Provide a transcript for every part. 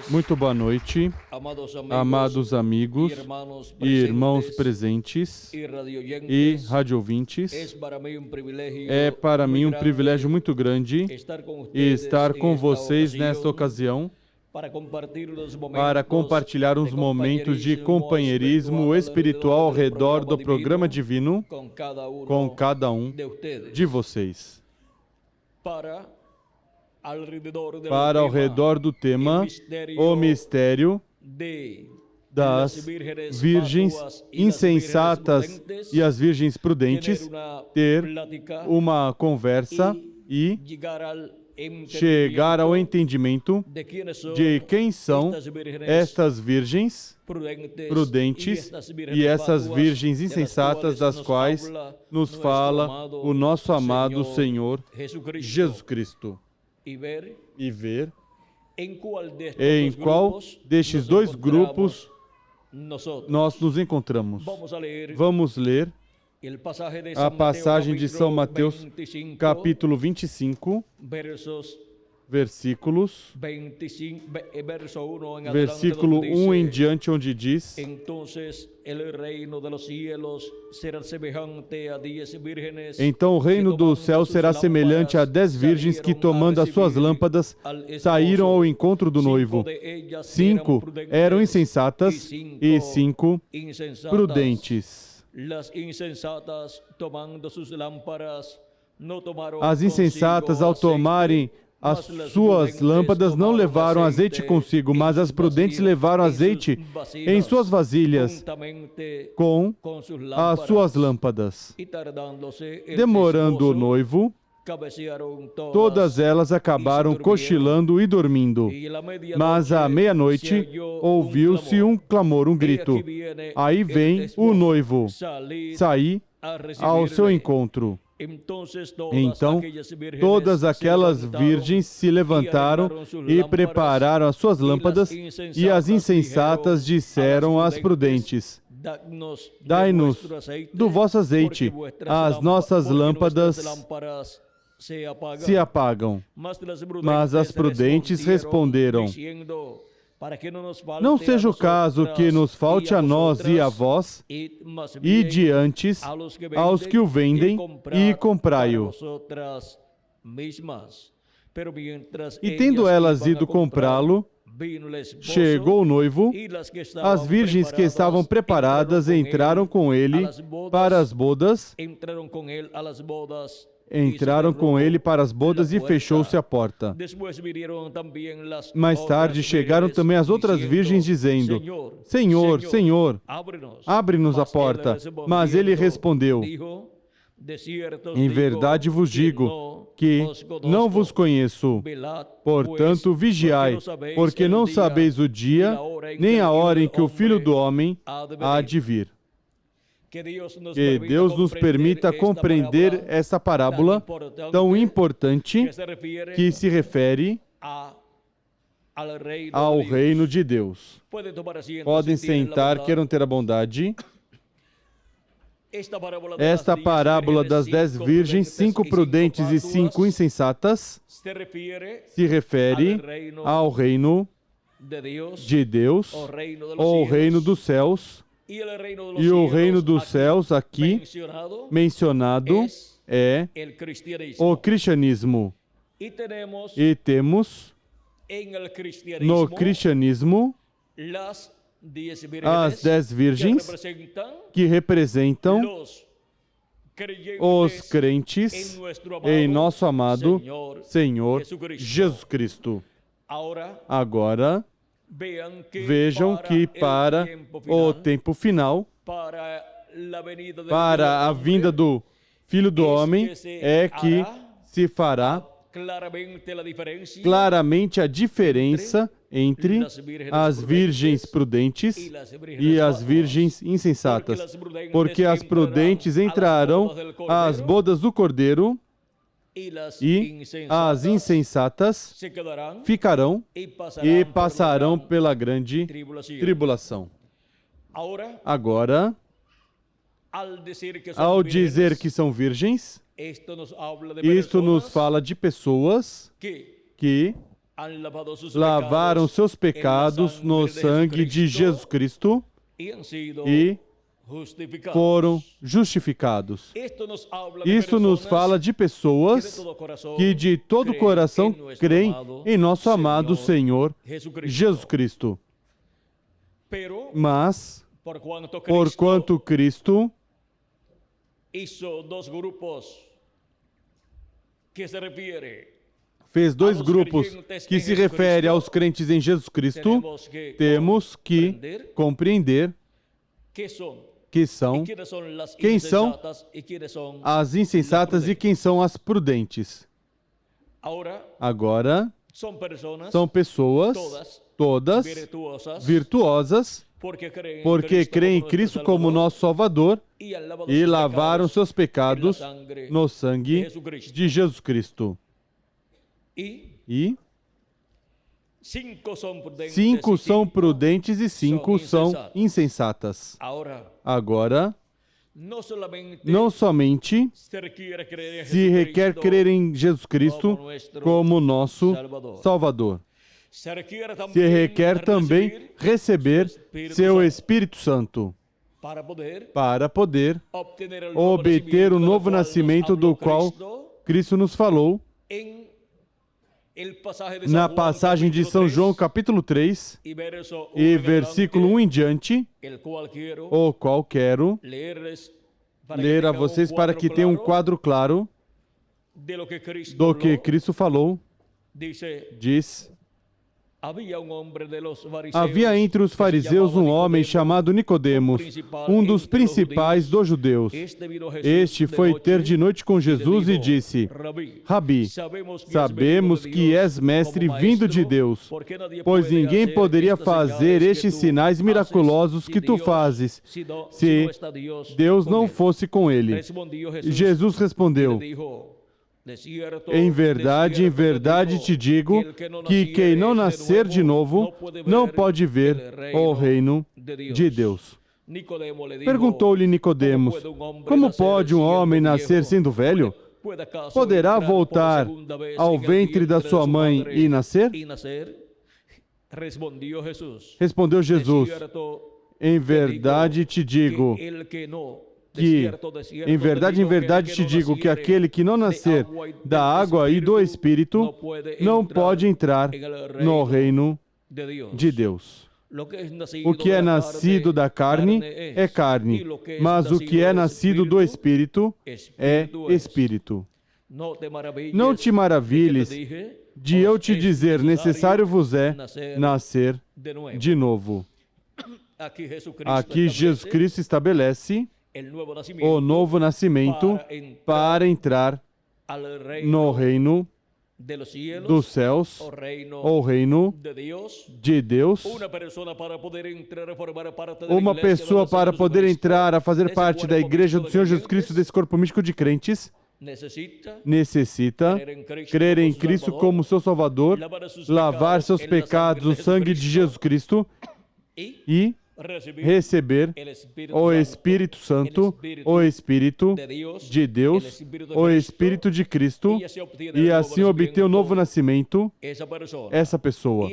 Muito boa noite, amados amigos e irmãos presentes e radiovintes. É para mim um privilégio muito grande estar com vocês nesta ocasião para compartilhar uns momentos de companheirismo espiritual ao redor do programa divino com cada um de vocês. Para ao redor do tema, o mistério das virgens insensatas e as virgens prudentes, ter uma conversa e chegar ao entendimento de quem são estas virgens prudentes e essas virgens insensatas das quais nos fala o nosso amado Senhor Jesus Cristo. E ver em qual destes dois grupos nós nos encontramos. Vamos ler a passagem de São Mateus, capítulo 25, versículos, versículo 1 em diante, onde diz: Então o reino do céu será semelhante a 10 virgens que, tomando as suas lâmpadas, saíram ao encontro do noivo. 5 eram insensatas e 5 prudentes. As insensatas, ao tomarem as suas lâmpadas, não levaram azeite consigo, mas as prudentes levaram azeite em suas vasilhas com as suas lâmpadas. Demorando o noivo, todas elas acabaram cochilando e dormindo. Mas à meia-noite ouviu-se um clamor, um grito: Aí vem o noivo, saí ao seu encontro. Então, todas aquelas virgens se levantaram e prepararam as suas lâmpadas, e as insensatas disseram às prudentes: Dai-nos do vosso azeite, as nossas lâmpadas se apagam. Mas as prudentes responderam: Não seja o caso que nos falte a nós e a vós, e diante aos que o vendem, e comprai-o. E tendo elas ido comprá-lo, chegou o noivo, as virgens que estavam preparadas entraram com ele para as bodas, e fechou-se a porta. Mais tarde chegaram também as outras virgens, dizendo: Senhor, Senhor, abre-nos a porta. Mas ele respondeu: Em verdade vos digo que não vos conheço. Portanto, vigiai, porque não sabeis o dia nem a hora em que o Filho do Homem há de vir. Que Deus nos permita compreender essa parábola tão importante que se refere ao reino de Deus. Podem sentar, queiram ter a bondade. Esta parábola das 10 virgens, 5 prudentes e 5 insensatas, se refere ao reino de Deus, ou reino dos céus. E o reino dos céus aqui mencionado é o cristianismo. E temos no cristianismo as 10 virgens que representam os crentes em nosso amado Senhor Jesus Cristo. Agora, vejam que para o tempo final, para a vinda do Filho do Homem, é que se fará claramente a diferença entre as virgens prudentes e as virgens insensatas, porque as prudentes entrarão às bodas do Cordeiro e as insensatas ficarão e passarão pela grande tribulação. Agora, ao dizer que são virgens, isto nos fala de pessoas que lavaram seus pecados no sangue de Jesus Cristo e foram justificados. Isto nos fala de pessoas que de todo o coração creem em nosso amado Senhor Jesus Cristo. Mas, porquanto Cristo fez dois grupos que se referem aos crentes em Jesus Cristo, temos que compreender quem são as insensatas e quem são as prudentes. Agora, são pessoas todas virtuosas, porque creem em Cristo como nosso Salvador e lavaram seus pecados no sangue de Jesus Cristo. E 5 são prudentes e 5 são insensatas. Agora, não somente se requer crer em Jesus Cristo como nosso Salvador, se requer também receber seu Espírito Santo para poder obter o novo nascimento do qual Cristo nos falou na passagem de São João, capítulo 3, e versículo 1 em diante, o qual quero ler a vocês para que tenham um quadro claro do que Cristo falou. Diz: havia entre os fariseus um homem chamado Nicodemos, um dos principais dos judeus. Este foi ter de noite com Jesus e disse: Rabi, sabemos que és mestre vindo de Deus, pois ninguém poderia fazer estes sinais miraculosos que tu fazes, se Deus não fosse com ele. Jesus respondeu: em verdade te digo que quem não nascer de novo não pode ver o reino de Deus. Perguntou-lhe Nicodemos: como pode um homem nascer sendo velho? Poderá voltar ao ventre da sua mãe e nascer? Respondeu Jesus: em verdade te digo que, em verdade te digo que aquele que não nascer da água e do Espírito não pode entrar no reino de Deus. O que é nascido da carne é carne, mas o que é nascido do Espírito é Espírito. Não te maravilhes de eu te dizer, necessário vos é nascer de novo. Aqui Jesus Cristo estabelece o novo nascimento para entrar no reino dos céus, o reino de Deus. Uma pessoa para poder entrar a fazer parte da igreja do Senhor Jesus Cristo, desse corpo místico de crentes, necessita crer em Cristo como seu Salvador, lavar seus pecados no sangue de Jesus Cristo e receber o Espírito Santo, o Espírito de Deus, o Espírito de Cristo, e assim obter o novo nascimento, essa pessoa.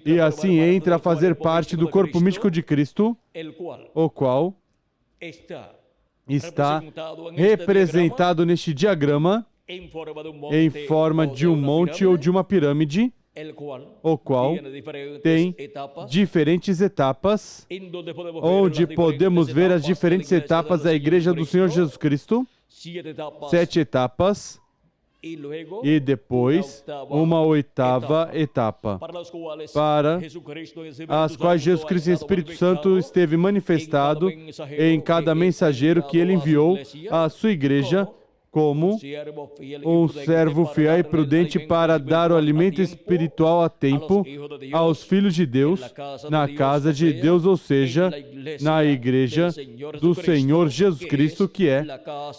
E assim entra a fazer parte do corpo místico de Cristo, o qual está representado neste diagrama em forma de um monte ou de uma pirâmide, o qual tem diferentes etapas, onde podemos ver as diferentes etapas da Igreja do Senhor Jesus Cristo, 7 etapas, e depois uma 8ª etapa, para as quais Jesus Cristo e o Espírito Santo esteve manifestado em cada mensageiro que ele enviou à sua igreja, como um servo fiel e prudente para dar o alimento espiritual a tempo aos filhos de Deus, na casa de Deus, ou seja, na igreja do Senhor Jesus Cristo, que é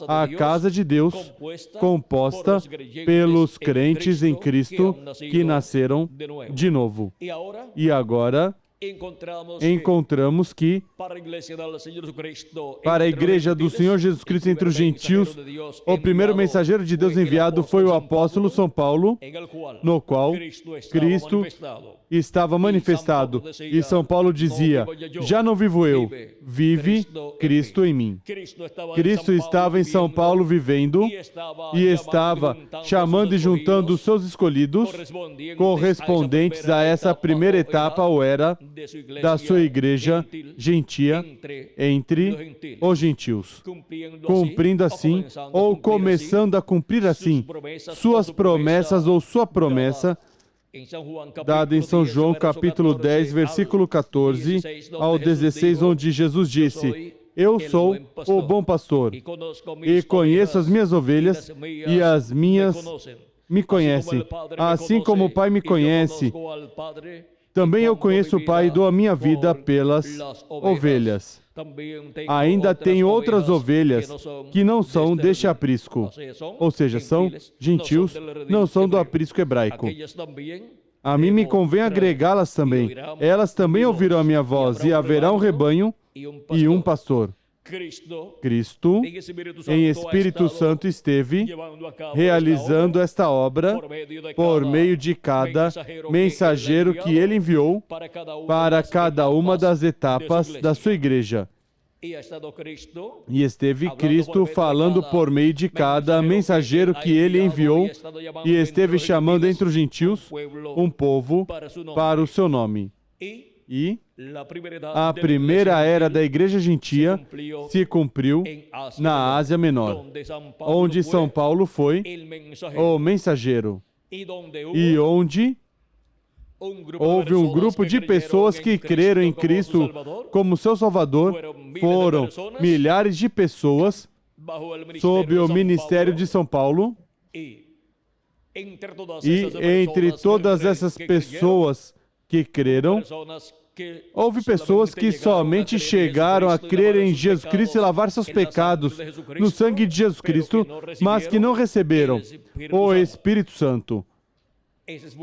a casa de Deus, composta pelos crentes em Cristo que nasceram de novo. E agora, encontramos que, para a Igreja do Senhor Jesus Cristo entre os gentios, o primeiro mensageiro de Deus enviado foi o apóstolo São Paulo, no qual Cristo estava manifestado. E São Paulo dizia: já não vivo eu, vive Cristo em mim. Cristo estava em São Paulo vivendo e estava chamando e juntando os seus escolhidos, correspondentes a essa primeira etapa ou era da sua igreja gentia entre os gentios, cumprindo assim, ou começando a cumprir assim, suas promessas ou sua promessa, dada em São João capítulo 10, versículo 14 ao 16, onde Jesus disse: eu sou o bom pastor e conheço as minhas ovelhas e as minhas me conhecem. Assim como o Pai me conhece, também eu conheço o Pai e dou a minha vida pelas ovelhas. Ainda tenho outras ovelhas que não são deste aprisco, ou seja, são gentios, não são do aprisco hebraico. A mim me convém agregá-las também. Elas também ouvirão a minha voz, e haverá um rebanho e um pastor. Cristo, em Espírito Santo, esteve realizando esta obra por meio de cada mensageiro que ele enviou para cada uma das etapas da sua igreja. E esteve Cristo falando por meio de cada mensageiro que ele enviou e esteve chamando entre os gentios um povo para o seu nome. E a primeira era da igreja gentia se cumpriu na Ásia Menor, onde São Paulo foi o mensageiro e onde houve um grupo de pessoas que creram em Cristo como seu Salvador. Foram milhares de pessoas sob o ministério de São Paulo. E entre todas essas pessoas que creram, houve pessoas que somente chegaram a crer em Jesus Cristo e lavar seus pecados no sangue de Jesus Cristo, mas que não receberam o Espírito Santo.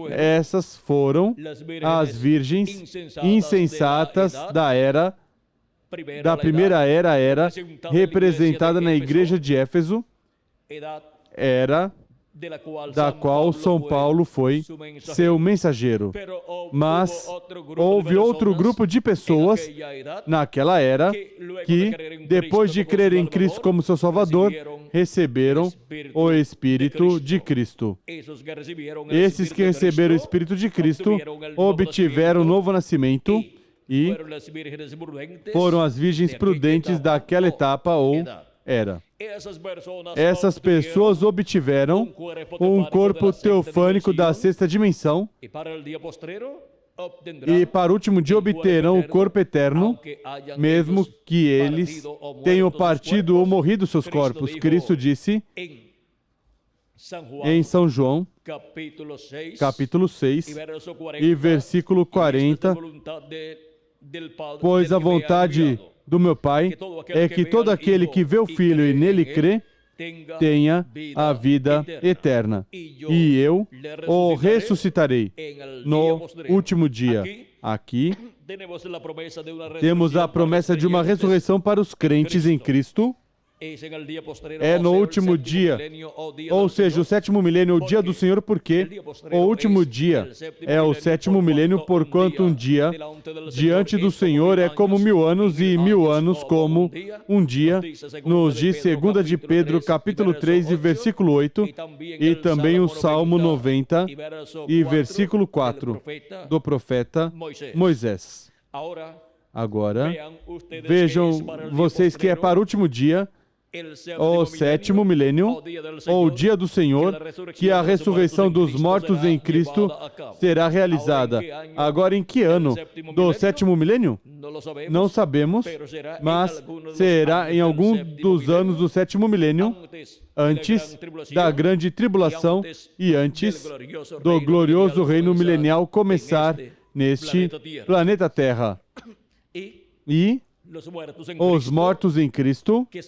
Essas foram as virgens insensatas da primeira era representada na igreja de Éfeso, era da qual São Paulo foi seu mensageiro. Mas houve outro grupo de pessoas naquela era que, depois de crer em Cristo como seu Salvador, receberam o Espírito de Cristo. Esses que receberam o Espírito de Cristo obtiveram o novo nascimento e foram as virgens prudentes daquela etapa ou era. Essas pessoas obtiveram um corpo teofânico da sexta dimensão e para o último dia obterão o corpo eterno, mesmo que eles tenham partido ou morrido seus corpos. Cristo disse em São João, capítulo 6, e versículo 40, pois a vontade do meu Pai é que todo aquele que vê o Filho e nele crê, tenha a vida eterna. E eu o ressuscitarei no último dia. Aqui temos a promessa de uma ressurreição para os crentes em Cristo. É no último dia, ou seja, o sétimo milênio, o dia do Senhor, porque o último dia é o sétimo milênio, porquanto um dia diante do Senhor é como 1000 anos e 1000 anos como um dia, nos diz 2 de Pedro, capítulo 3 e versículo 8, e também o Salmo 90 e versículo 4 do profeta Moisés. Agora, vejam vocês que é para o último dia, o sétimo milênio, ou o dia do Senhor, que a ressurreição dos mortos em Cristo será realizada. Agora, em que ano do sétimo milênio? Não sabemos, mas será em algum dos anos do sétimo milênio, antes da grande tribulação e antes do glorioso reino milenial começar neste planeta Terra. E os mortos em Cristo, que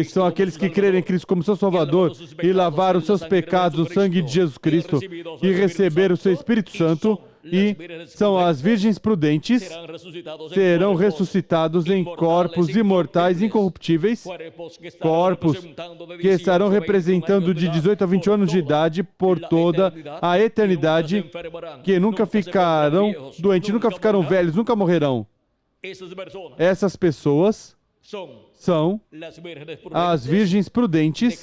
são aqueles que creram em Cristo como seu Salvador e lavaram seus pecados no sangue de Jesus Cristo e receberam o seu Espírito Santo, e são as virgens prudentes, serão ressuscitados em corpos imortais, incorruptíveis, corpos que estarão representando de 18 a 21 anos de idade por toda a eternidade, que nunca ficarão doentes, nunca ficarão velhos, nunca morrerão. Essas pessoas são as virgens prudentes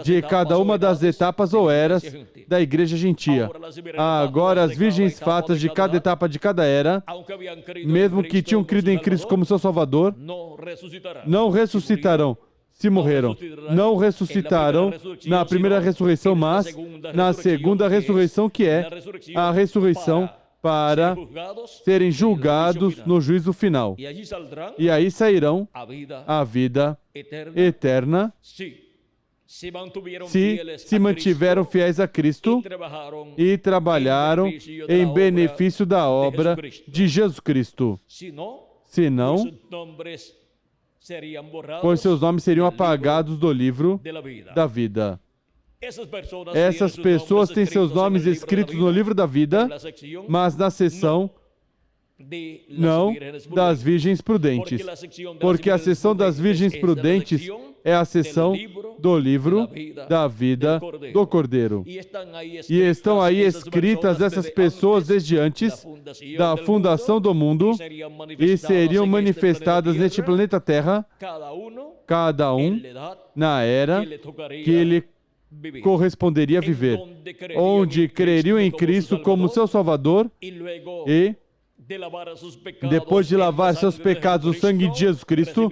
de cada uma das etapas ou eras da igreja gentia. Agora, as virgens fatas de cada etapa de cada era, mesmo que tinham crido em Cristo como seu Salvador, não ressuscitarão se morreram. Não ressuscitarão na primeira ressurreição, mas na segunda ressurreição, que é a ressurreição para serem julgados no juízo final. E aí sairão a vida eterna se mantiveram fiéis a Cristo e trabalharam em benefício da obra de Jesus Cristo. Senão, pois seus nomes seriam apagados do livro da vida. Essas pessoas têm seus nomes escritos no livro da vida, mas na seção não das virgens prudentes, porque a seção das virgens prudentes é a seção do livro da vida do Cordeiro. E estão aí escritas essas pessoas desde antes da fundação do mundo e seriam manifestadas neste planeta Terra, cada um na era que lhe corresponderia viver, onde creriam em Cristo como seu Salvador e, depois de lavar seus pecados no sangue de Jesus Cristo,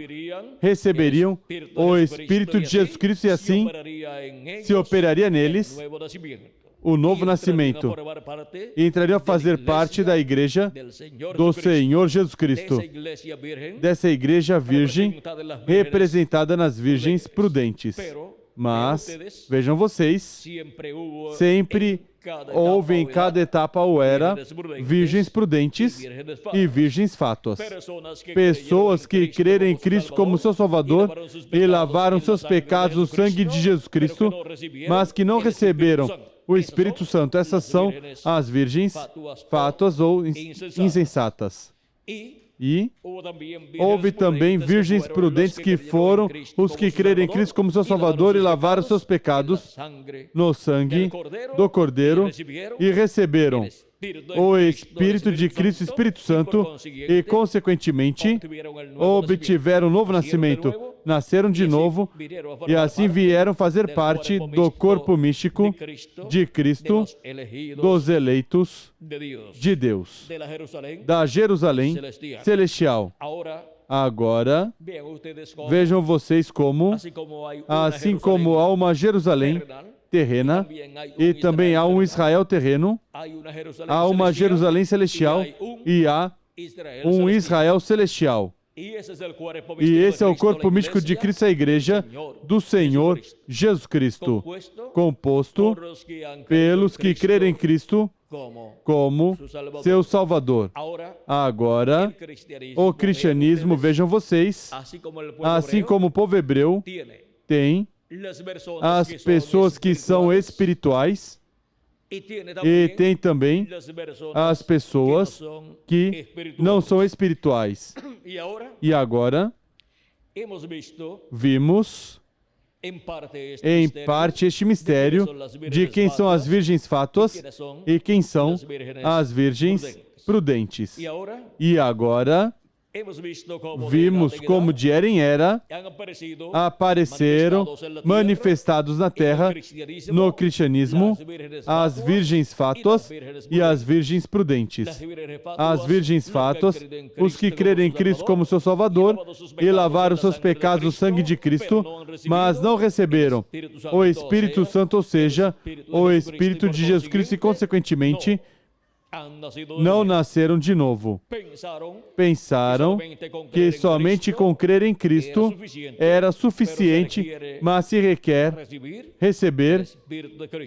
receberiam o Espírito de Jesus Cristo e assim se operaria neles o novo nascimento e entrariam a fazer parte da igreja do Senhor Jesus Cristo, dessa igreja virgem representada nas virgens prudentes. Mas, vejam vocês, sempre houve em cada etapa ou era virgens prudentes e virgens fátuas. Pessoas que creram em Cristo como seu Salvador e lavaram seus pecados no sangue de Jesus Cristo, mas que não receberam o Espírito Santo. Essas são as virgens fátuas ou insensatas. E houve também virgens prudentes que foram os que creram em Cristo como seu Salvador e lavaram seus pecados no sangue do Cordeiro e receberam o Espírito de Cristo, Espírito Santo, e, consequentemente, obtiveram um novo nascimento, nasceram de novo e assim vieram fazer parte do corpo místico de Cristo, dos eleitos de Deus, da Jerusalém celestial. Agora, vejam vocês como, assim como há uma Jerusalém terrena e também há um Israel terreno, há uma Jerusalém celestial e há um Israel celestial. E esse é o corpo místico de Cristo, a igreja do Senhor Jesus Cristo, composto pelos que creram em Cristo como seu Salvador. Agora, o cristianismo, vejam vocês, assim como o povo hebreu tem as pessoas que são espirituais e tem também as pessoas que não são espirituais. E agora, vimos em parte este mistério de quem são as virgens fátuas e quem são as virgens prudentes. E agora, vimos como de era em era apareceram manifestados na Terra, no cristianismo, as virgens fátuas e as virgens prudentes. As virgens fátuas, os que creram em Cristo como seu Salvador e lavaram seus pecados no sangue de Cristo, mas não receberam o Espírito Santo, ou seja, o Espírito de Jesus Cristo e, consequentemente, não nasceram de novo. Pensaram que somente com crer em Cristo era suficiente, mas se requer receber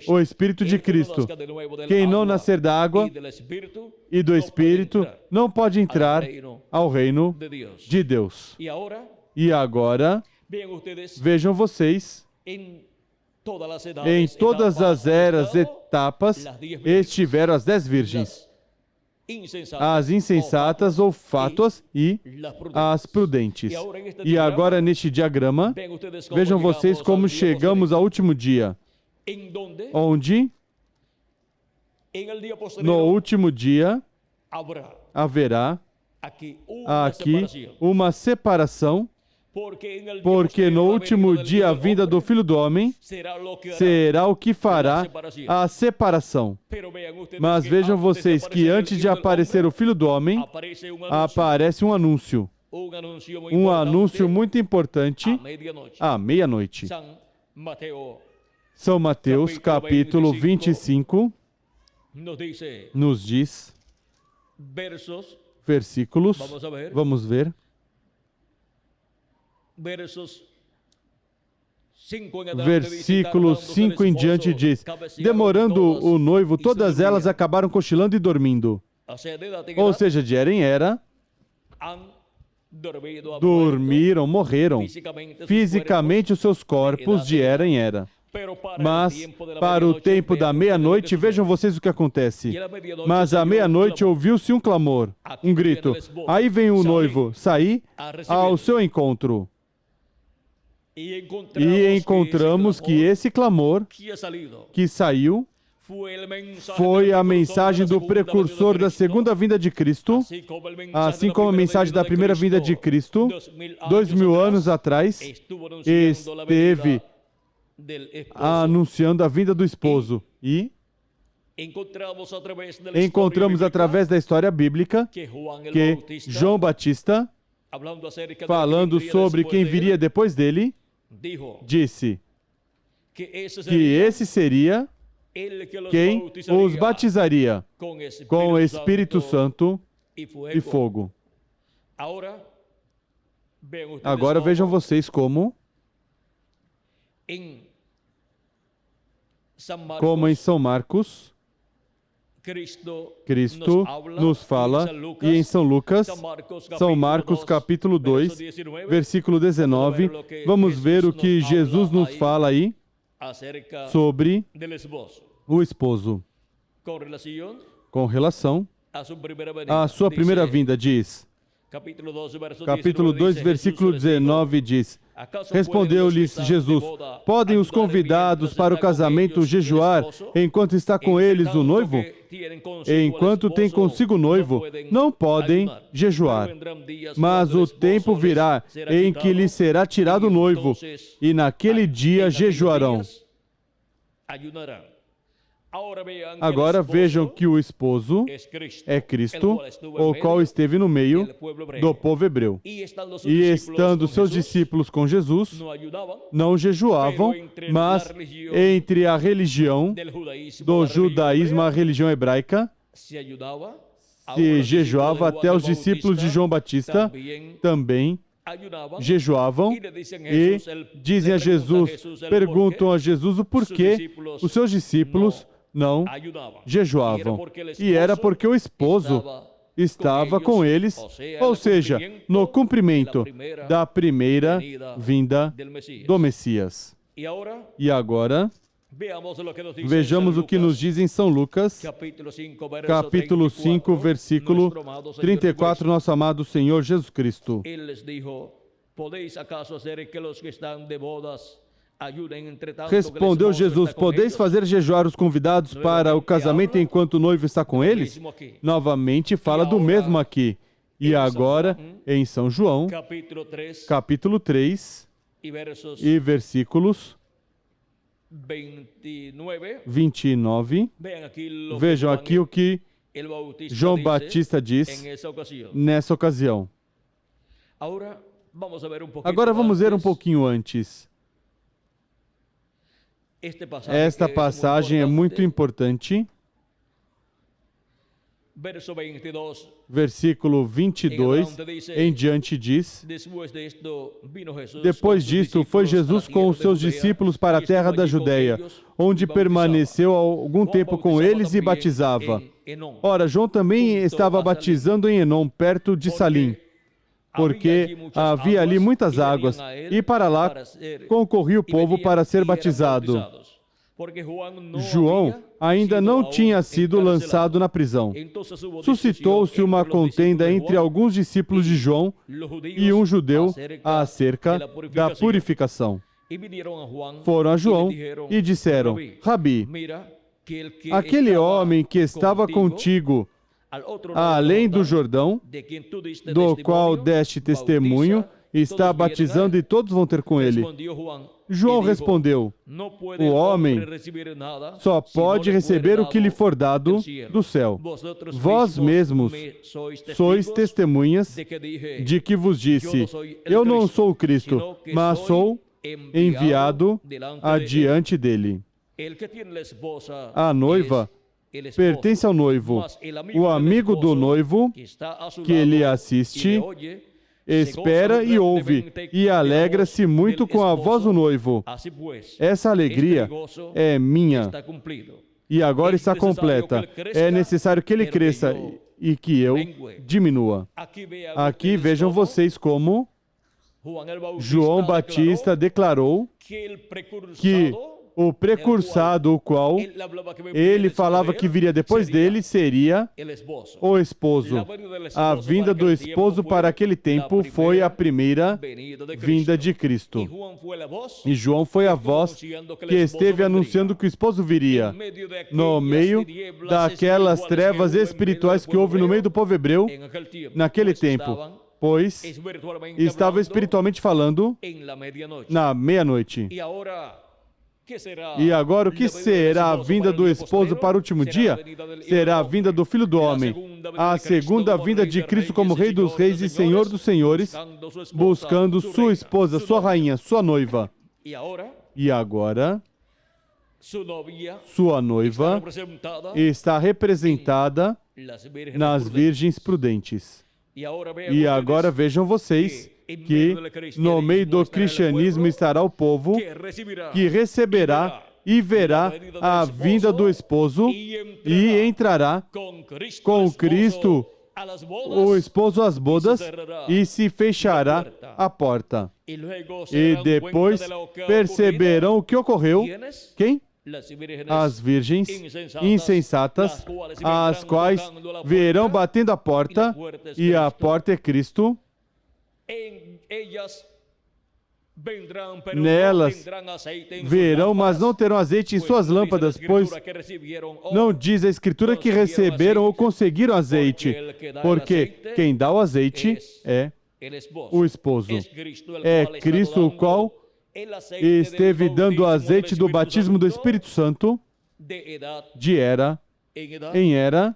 o Espírito de Cristo. Quem não nascer da água e do Espírito não pode entrar ao reino de Deus. E agora, vejam vocês, em todas as eras, etapas, estiveram as 10 virgens. as insensatas ou fátuas e as prudentes. E agora, neste diagrama, vejam vocês como chegamos ao último dia, onde, no último dia, haverá aqui uma separação, porque no último dia a vinda do Filho do Homem será o que fará a separação. Mas vejam vocês que antes de aparecer o Filho do Homem, aparece um anúncio. Um anúncio muito importante à meia-noite. São Mateus, capítulo 25, nos diz, versículos, vamos ver, versículo 5 em diante diz, demorando o noivo, todas elas acabaram cochilando e dormindo. Ou seja, de era em era, dormiram, morreram. Fisicamente os seus corpos de era em era. Mas, para o tempo da meia-noite, vejam vocês o que acontece. Mas à meia-noite ouviu-se um clamor, um grito. Aí vem o noivo sair ao seu encontro. E encontramos que esse clamor que saiu foi a mensagem do precursor da segunda vinda de Cristo, assim como a mensagem da primeira vinda de Cristo, 2000 anos atrás, esteve anunciando a vinda do esposo. E encontramos através da história bíblica que João Batista, falando sobre quem viria depois dele, disse que esse seria quem os batizaria com o Espírito Santo e fogo. Agora vejam vocês como em São Marcos, Cristo nos fala, e em São Lucas, São Marcos capítulo 2, versículo 19, vamos ver o que Jesus nos fala aí sobre o esposo. Com relação à sua primeira vinda, diz, capítulo 2, versículo 19 diz, respondeu-lhes Jesus, podem os convidados para o casamento jejuar enquanto está com eles o noivo? Enquanto tem consigo o noivo, não podem jejuar. Mas o tempo virá em que lhes será tirado o noivo, e naquele dia jejuarão. Agora vejam que o esposo é Cristo, o qual esteve no meio do povo hebreu. E estando seus discípulos com Jesus, não jejuavam, mas entre a religião do judaísmo e a religião hebraica, se jejuava. Até os discípulos de João Batista também jejuavam e dizem a Jesus, perguntam a Jesus o porquê os seus discípulos não jejuavam. E era porque o esposo estava com eles, ou seja, no cumprimento da primeira vinda do Messias. E agora, vejamos o que nos diz em São Lucas, capítulo 5, versículo 34, nosso amado Senhor Jesus Cristo. Respondeu Jesus, podeis fazer jejuar os convidados para o casamento enquanto o noivo está com eles? Novamente fala do mesmo aqui. E agora, em São João, capítulo 3, e versículos 29, vejam aqui o que João Batista diz nessa ocasião. Agora vamos ver um pouquinho antes. Esta passagem é muito importante. Versículo 22 em diante diz, depois disto foi Jesus com os seus discípulos para a terra da Judéia, onde permaneceu algum tempo com eles e batizava. Ora, João também estava batizando em Enom, perto de Salim, porque havia ali muitas águas, e para lá concorria o povo para ser batizado. João ainda não tinha sido lançado na prisão. Suscitou-se uma contenda entre alguns discípulos de João e um judeu acerca da purificação. Foram a João e disseram: Rabi, aquele homem que estava contigo além do Jordão, do qual deste testemunho, está batizando e todos vão ter com ele. João respondeu: o homem só pode receber o que lhe for dado do céu. Vós mesmos sois testemunhas de que vos disse: eu não sou o Cristo, mas sou enviado adiante dele. A noiva pertence ao noivo. O amigo do noivo, que ele assiste, espera e ouve, e alegra-se muito com a voz do noivo. Essa alegria é minha, e agora está completa. É necessário que ele cresça e que eu diminua. Aqui vejam vocês como João Batista declarou que o precursado, o qual ele falava que viria depois dele, seria o esposo. A vinda do esposo para aquele tempo foi a primeira vinda de Cristo. E João foi a voz que esteve anunciando que o esposo viria no meio daquelas trevas espirituais que houve no meio do povo hebreu naquele tempo, pois estava espiritualmente falando na meia-noite. E agora o que será a vinda do esposo para o último dia? Será a vinda do Filho do Homem, a segunda vinda de Cristo como Rei dos Reis e Senhor dos Senhores, buscando sua esposa, sua rainha, sua noiva. E agora, sua noiva está representada nas virgens prudentes. E agora vejam vocês que no meio do cristianismo estará o povo que receberá e verá a vinda do esposo e entrará com Cristo, o esposo às bodas, e se fechará a porta. E depois perceberão o que ocorreu. Quem? As virgens insensatas, as quais verão batendo a porta, e a porta é Cristo. Nelas verão, mas não terão azeite em suas lâmpadas, pois não diz a Escritura que receberam ou conseguiram azeite, porque quem dá o azeite é o esposo. É Cristo o qual esteve dando o azeite do batismo do Espírito Santo de era em era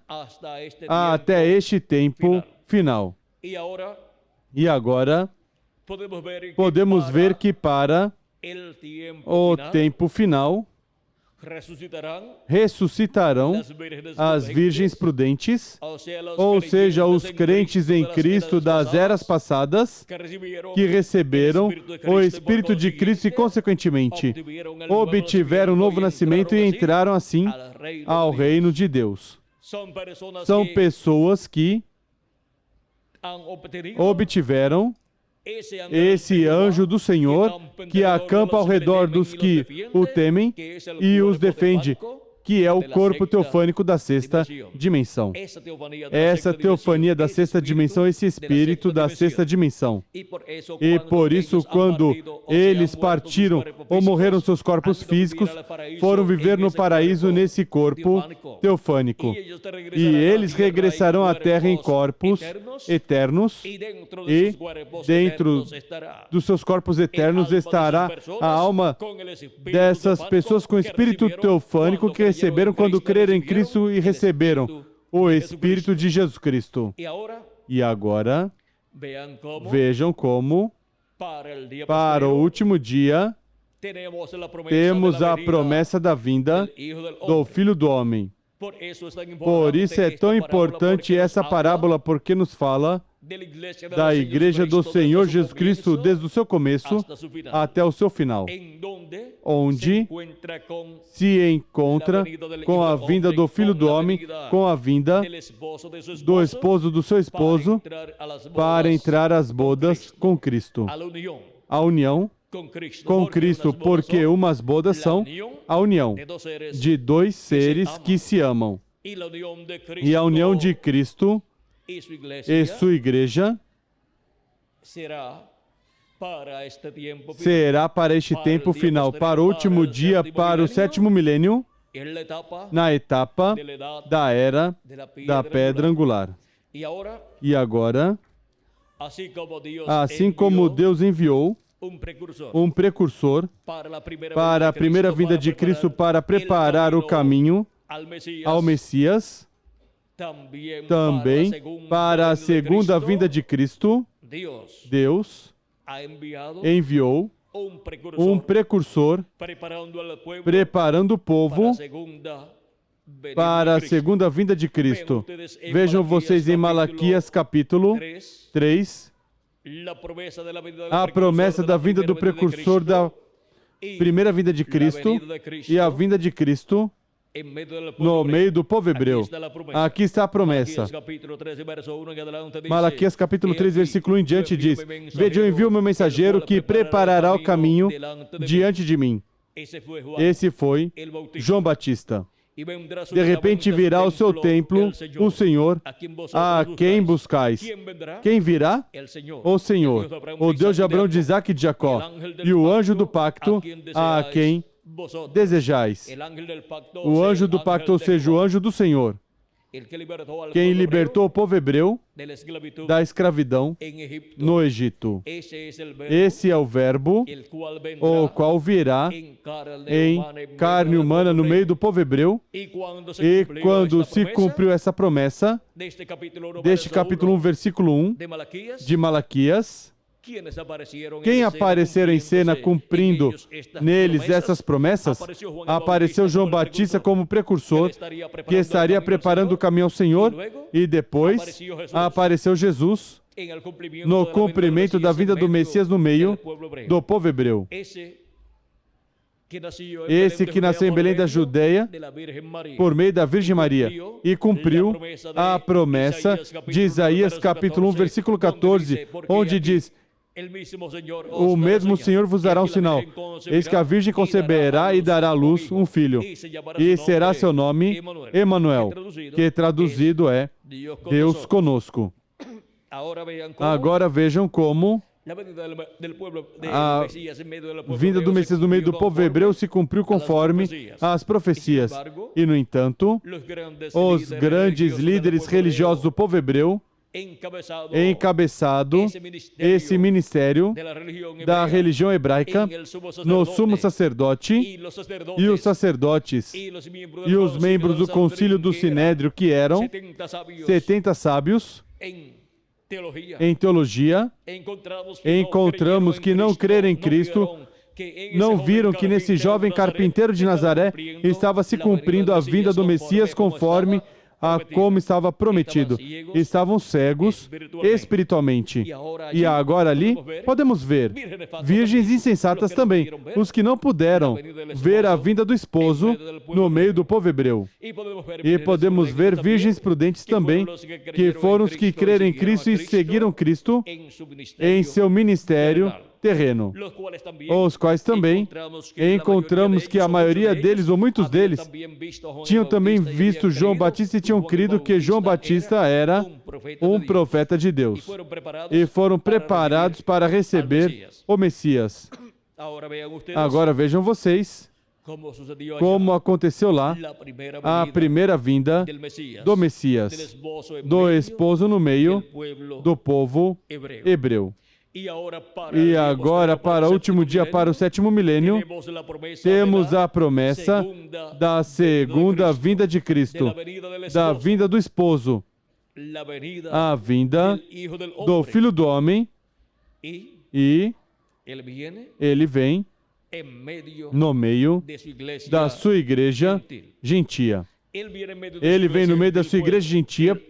até este tempo final. E agora podemos ver que para o tempo final ressuscitarão as virgens prudentes, ou seja, os crentes em Cristo das eras passadas, que receberam o Espírito de Cristo e, consequentemente, obtiveram um novo nascimento e entraram, assim, ao reino de Deus. São pessoas que obtiveram esse anjo do Senhor que acampa ao redor dos que o temem e os defende, que é o corpo teofânico da sexta dimensão. Essa teofania da sexta dimensão, esse espírito da sexta dimensão. E por isso, quando eles partiram ou morreram seus corpos físicos, foram viver no paraíso nesse corpo teofânico. E eles regressarão à terra em corpos eternos, e dentro dos seus corpos eternos estará a alma dessas pessoas com espírito teofânico que receberam quando creram em Cristo e receberam o Espírito de Jesus Cristo. E agora, vejam como, para o último dia, temos a promessa da vinda do Filho do Homem. Por isso é tão importante essa parábola, porque nos fala da Igreja do Senhor Jesus Cristo desde o seu começo até o seu final, onde se encontra com a vinda do Filho do Homem, com a vinda do esposo do seu esposo, para entrar às bodas com Cristo. A união com Cristo, porque umas bodas são a união de dois seres que se amam. E a união de Cristo e sua igreja será para este tempo final, para o último dia, para o sétimo milênio, na etapa da era da pedra angular. E agora, assim como Deus enviou um precursor para a primeira vinda de Cristo para preparar o caminho ao Messias, também para a segunda vinda de Cristo, Deus enviou um precursor preparando o povo para a segunda vinda de Cristo. Vejam vocês em Malaquias capítulo 3, a promessa da vinda do precursor da primeira vinda de Cristo e a vinda de Cristo no meio do povo hebreu. Aqui está a promessa. Malaquias capítulo 3, versículo 1 em diante diz: Vede, eu envio o meu mensageiro que preparará o caminho diante de mim. Esse foi João Batista. De repente virá ao seu templo o Senhor, a quem buscais. Quem virá? O Senhor, o Deus de Abraão, de Isaque e de Jacó, e o anjo do pacto, a quem desejais. O anjo do pacto, ou seja, o anjo do Senhor, quem libertou o povo hebreu da escravidão no Egito. Esse é o verbo, o qual virá em carne humana no meio do povo hebreu. E quando se cumpriu essa promessa, deste capítulo 1, versículo 1 de Malaquias, quem apareceram em cena cumprindo neles essas promessas? Apareceu João Batista como precursor, que estaria preparando o caminho ao Senhor, e depois apareceu Jesus no cumprimento da vinda do Messias no meio do povo hebreu. Esse que nasceu em Belém da Judeia por meio da Virgem Maria e cumpriu a promessa de Isaías capítulo 1, versículo 14, onde diz: o mesmo Senhor vos dará um sinal. Eis que a Virgem conceberá e dará à luz um filho. E será seu nome Emanuel, que traduzido é Deus conosco. Agora vejam como a vinda do Messias no meio do povo hebreu se cumpriu conforme as profecias. E, no entanto, os grandes líderes religiosos do povo hebreu, encabeçado esse ministério da religião hebraica no sumo sacerdote e os sacerdotes e os membros do concílio do Sinédrio, que eram 70 sábios em teologia, encontramos que não creram em Cristo, não viram que nesse jovem carpinteiro de Nazaré estava se cumprindo a vinda do Messias conforme a como estava prometido. Estavam cegos espiritualmente. E agora ali podemos ver virgens insensatas também, os que não puderam ver a vinda do esposo no meio do povo hebreu. E podemos ver virgens prudentes também, que foram os que creram em Cristo e seguiram Cristo em seu ministério terreno, os quais também encontramos que a maioria deles, ou muitos deles, tinham também visto João Batista e tinham crido que João Batista era um profeta de Deus e foram preparados para receber o Messias. Agora vejam vocês como aconteceu lá a primeira vinda do Messias, do esposo no meio do povo hebreu. E agora, para o último dia, para o sétimo milênio, temos a promessa da segunda vinda de Cristo, da vinda do esposo, a vinda do Filho do Homem, e ele vem no meio da sua igreja gentia. Ele vem no meio da sua igreja gentia,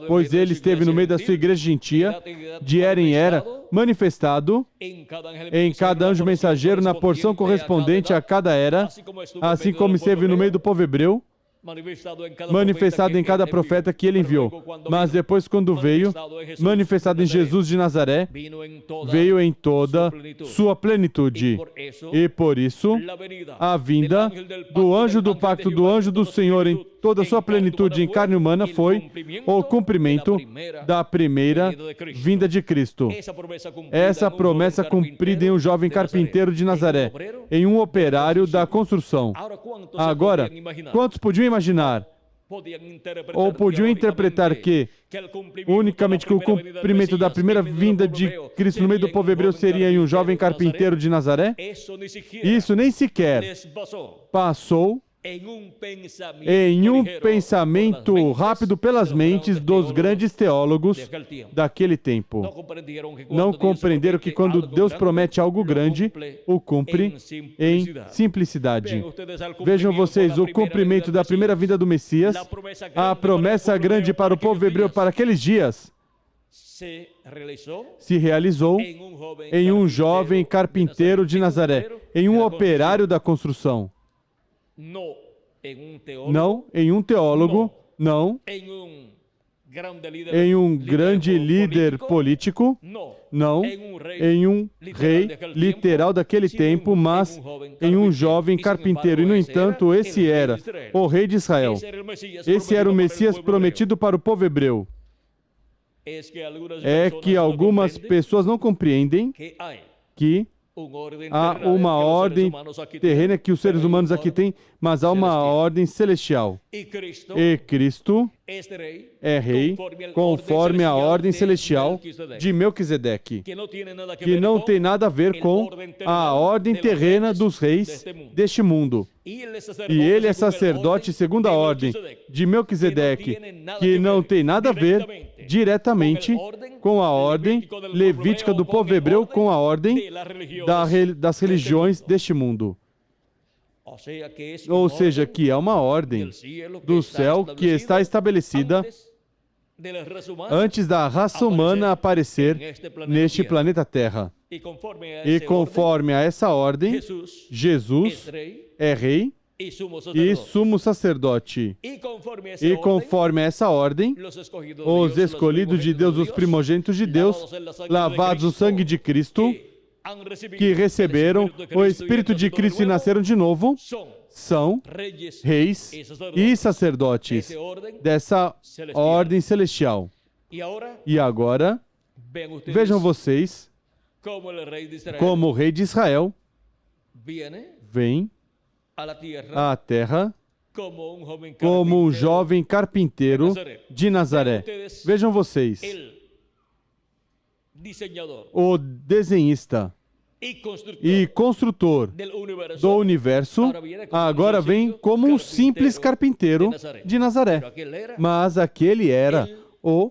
pois ele esteve no meio da sua igreja gentia, de era em era, manifestado em cada anjo mensageiro na porção correspondente a cada era, assim como esteve no meio do povo hebreu, manifestado em cada profeta que ele enviou. Mas depois, quando veio, manifestado em Jesus de Nazaré, veio em toda sua plenitude. E por isso, a vinda do anjo do pacto, do anjo do Senhor em toda a sua plenitude em carne humana foi o cumprimento da primeira vinda de Cristo. Essa promessa cumprida em um jovem carpinteiro de Nazaré, em um operário da construção. Agora, quantos podiam imaginar ou podiam interpretar que unicamente que o cumprimento da primeira vinda de Cristo no meio do povo hebreu seria em um jovem carpinteiro de Nazaré? Isso nem sequer passou em um pensamento rápido pelas mentes dos grandes teólogos daquele tempo. Não compreenderam que quando Deus promete algo grande, o cumpre em simplicidade. Vejam vocês, o cumprimento da primeira vinda do Messias, a promessa grande para o povo hebreu para aqueles dias, se realizou em um jovem carpinteiro de Nazaré, em um operário da construção. Não em um teólogo, não em um grande líder político, não em um rei literal daquele tempo, mas em um jovem carpinteiro. E, no entanto, esse era o rei de Israel. Esse era o Messias prometido para o povo hebreu. É que algumas pessoas não compreendem que há uma ordem terrena que os seres humanos aqui têm, mas há uma ordem celestial. E Cristo é rei conforme a ordem celestial de Melquisedeque, que não tem nada a ver com a ordem terrena dos reis deste mundo. E ele é sacerdote segundo a ordem de Melquisedeque, que não tem nada a ver diretamente com a ordem levítica do povo hebreu, com a ordem das religiões deste mundo. Ou seja, que é uma ordem do céu que está estabelecida antes da raça humana aparecer neste planeta Terra. E conforme a essa ordem, Jesus é rei e sumo sacerdote. E conforme a essa ordem, os escolhidos de Deus, os primogênitos de Deus, lavados no sangue de Cristo, que receberam o Espírito de Cristo e nasceram de novo, são reis e sacerdotes dessa ordem celestial. E agora, vejam vocês, como o rei de Israel vem à terra como um jovem carpinteiro de Nazaré. Vejam vocês, o desenhista e construtor do universo agora vem como um simples carpinteiro de Nazaré. Mas aquele era o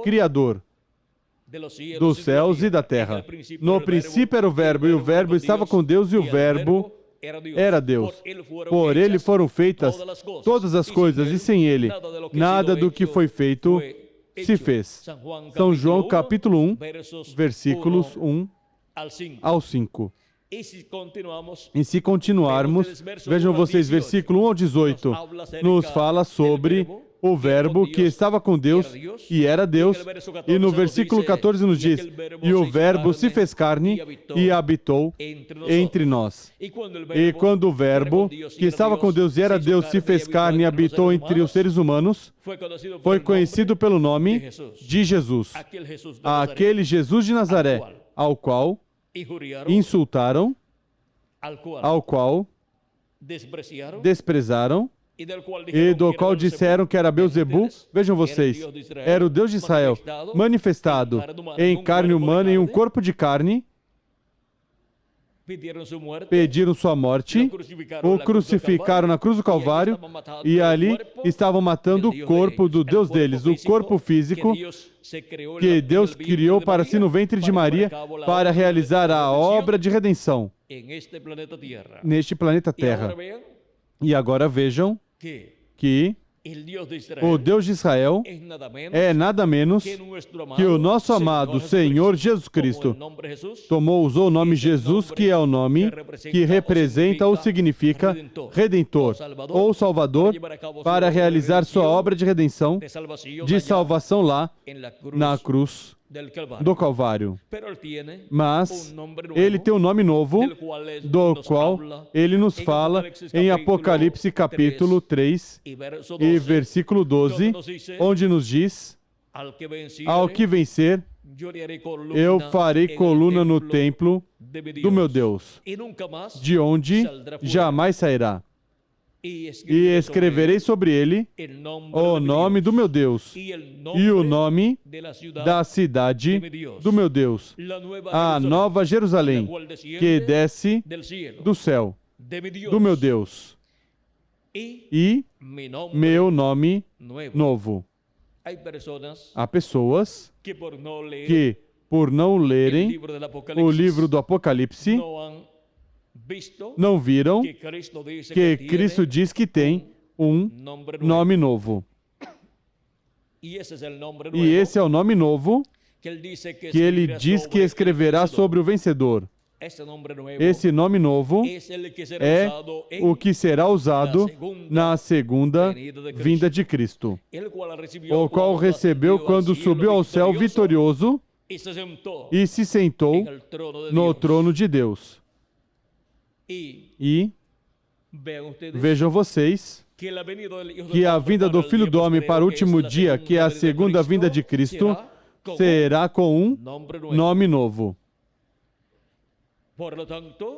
Criador dos céus e da terra. No princípio era o Verbo, e o Verbo estava com Deus, e o Verbo era Deus. Por ele foram feitas todas as coisas, e sem ele, nada do que foi feito se fez. São João capítulo 1, versículos 1 ao 5. E se continuarmos, vejam vocês, versículo 1 ao 18, nos fala sobre o Verbo que estava com Deus e era Deus. E no versículo 14 nos diz, e o Verbo se fez carne e habitou entre nós. E quando o Verbo que estava com Deus e era Deus se fez carne e habitou entre os seres humanos, foi conhecido pelo nome de Jesus. Aquele Jesus de Nazaré, ao qual insultaram, ao qual desprezaram, e do qual disseram que era Belzebu. Vejam vocês, era o Deus de Israel manifestado em carne humana, em um corpo de carne. Pediram sua morte, o crucificaram na cruz do Calvário, e ali estavam matando o corpo do Deus deles, o corpo físico que Deus criou para si no ventre de Maria, para realizar a obra de redenção neste planeta Terra. E agora vejam que O Deus de Israel é nada menos que o nosso amado Senhor Jesus Cristo. Usou o nome Jesus, que é o nome que representa ou significa Redentor ou Salvador, para realizar sua obra de redenção, de salvação lá na cruz do Calvário. Mas ele tem um nome novo, do qual ele nos fala em Apocalipse capítulo 3 e versículo 12, onde nos diz: ao que vencer, eu farei coluna no templo do meu Deus, de onde jamais sairá. E escreverei sobre ele o nome do meu Deus e o nome da cidade do meu Deus, a Nova Jerusalém, que desce do céu do meu Deus, e meu nome novo. Há pessoas que, por não lerem o livro do Apocalipse, não viram que Cristo diz que tem um nome novo. E esse é o nome novo que ele diz que escreverá sobre o vencedor. Esse nome novo é o que será usado na segunda vinda de Cristo, o qual recebeu quando subiu ao céu vitorioso e se sentou no trono de Deus. E vejam vocês que a vinda do Filho do Homem para o último dia, que é a segunda vinda de Cristo, será com um nome novo.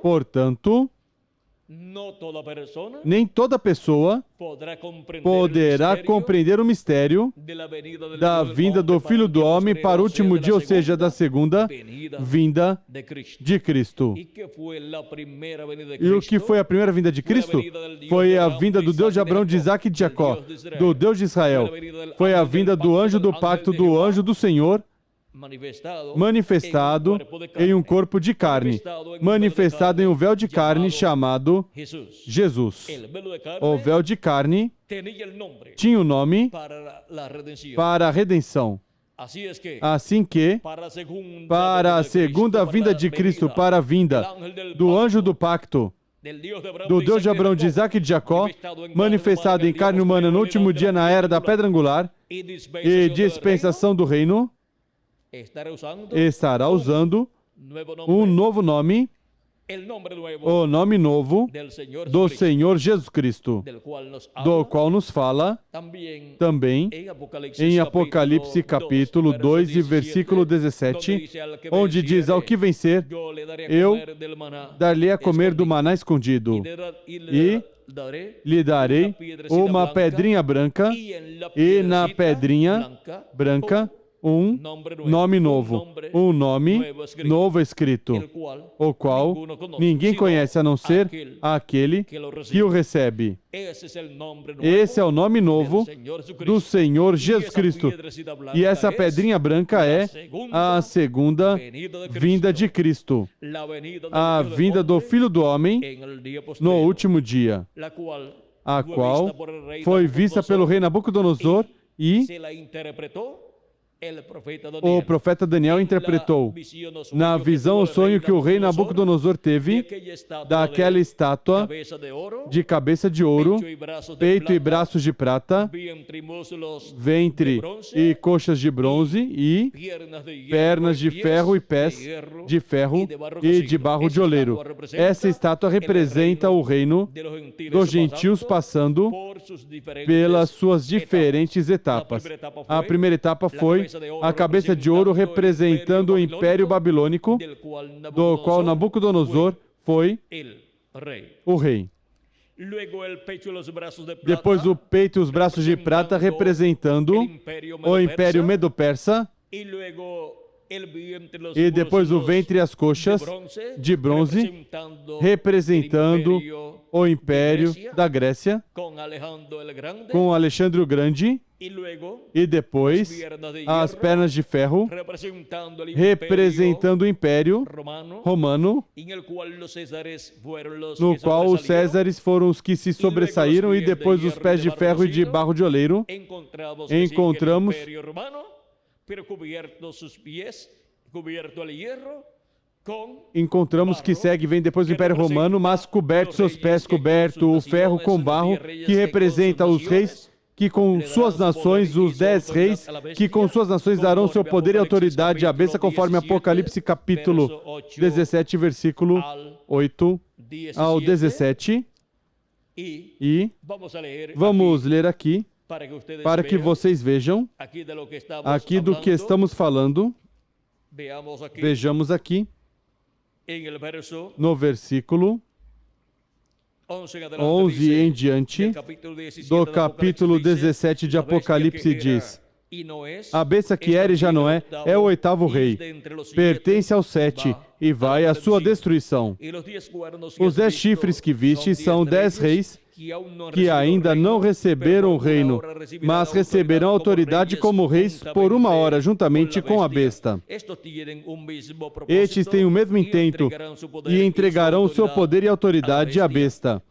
Portanto, nem toda pessoa poderá compreender o mistério da vinda do Filho do Homem para o último dia, ou seja, da segunda vinda de Cristo. E o que foi a primeira vinda de Cristo? Foi a vinda do Deus de Abraão, de Isaac e de Jacó, do Deus de Israel. Foi a vinda do anjo do pacto, do anjo do Senhor, manifestado em um corpo de carne, manifestado em um véu de carne chamado Jesus. O véu de carne tinha o nome para a redenção. Assim que, para a segunda vinda de Cristo, para a vinda do anjo do pacto, do Deus de Abraão, de Isaac e de Jacó, manifestado em carne humana no último dia na era da pedra angular e dispensação do reino, estará usando um novo nome, o nome novo do Senhor Jesus Cristo, do qual nos fala também em Apocalipse capítulo 2 e versículo 17, onde diz: ao que vencer, eu dar-lhe a comer do maná escondido, e lhe darei uma pedrinha branca, e na pedrinha branca um nome novo, um nome novo escrito, o qual ninguém conhece a não ser aquele que o recebe. Esse é o nome novo do Senhor Jesus Cristo. E essa pedrinha branca é a segunda vinda de Cristo, a vinda do Filho do Homem no último dia, a qual foi vista pelo rei Nabucodonosor, e o profeta Daniel interpretou na visão o sonho que o rei Nabucodonosor teve daquela estátua de cabeça de ouro, peito e braços de prata, ventre e coxas de bronze e pernas de ferro e pés de ferro e de barro de oleiro. Essa estátua representa o reino dos gentios passando pelas suas diferentes etapas. A primeira etapa foi a cabeça de ouro, representando o Império Babilônico, do qual Nabucodonosor foi o rei. Depois o peito e os braços de prata, representando o Império Medo-Persa. e depois o ventre e as coxas de bronze, representando o império da Grécia, com Alexandre o Grande, e depois as pernas de ferro, representando o império romano, no qual os Césares foram os que se sobressaíram, e depois os pés de ferro e de barro de oleiro. Encontramos que segue, vem depois do Império Romano, mas coberto seus pés, coberto o ferro com barro, que representa os reis, que com suas nações, os 10 reis, que com suas nações darão seu poder e autoridade à besta, conforme Apocalipse capítulo 17, versículo 8 ao 17. E vamos ler aqui, para que vocês vejam aqui do que estamos falando. Vejamos aqui, no versículo 11 em diante, do capítulo 17 de Apocalipse, diz: a besta que era e já não é o oitavo rei, pertence aos 7 e vai à sua destruição. Os 10 chifres que viste são 10 reis que ainda não receberam o reino, mas receberão autoridade como reis por 1 hora, juntamente com a besta. Estes têm o mesmo intento e entregarão o seu poder e autoridade à besta.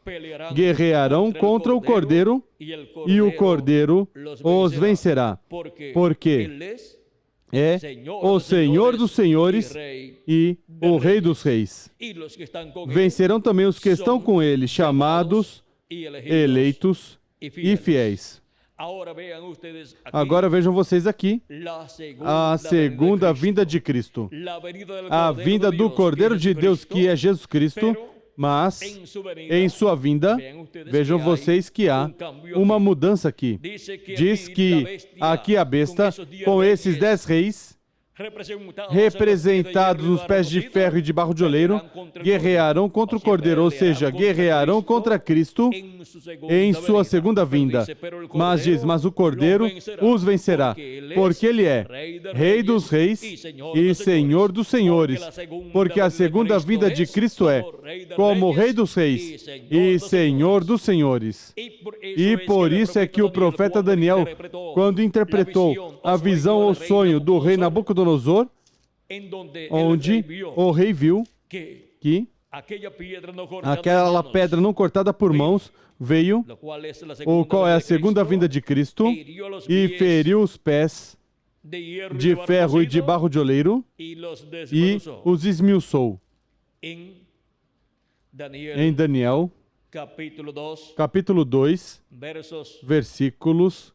Guerrearão contra o Cordeiro e o Cordeiro os vencerá, porque é o Senhor dos senhores e o Rei dos reis. Vencerão também os que estão com ele, chamados, eleitos e fiéis. Agora vejam vocês aqui a segunda vinda de Cristo, a vinda do Cordeiro de Deus, que é Jesus Cristo, mas em sua vinda, vejam vocês que há uma mudança aqui. Diz que aqui a besta, com esses 10 reis, representados nos pés de ferro e de barro de oleiro, guerrearão contra o Cordeiro, ou seja, guerrearão contra Cristo em sua segunda vinda. Mas diz, mas o Cordeiro os vencerá, porque ele é Rei dos reis e Senhor dos senhores, porque a segunda vinda de Cristo é como Rei dos reis e Senhor dos senhores. E por isso é que o profeta Daniel, quando interpretou a visão ou sonho do rei Nabucodonosor, onde o rei viu que aquela pedra não cortada por mãos veio, o qual é a segunda vinda de Cristo, e feriu os pés de ferro e de barro de oleiro e os esmiuçou. Em Daniel, capítulo 2, versículos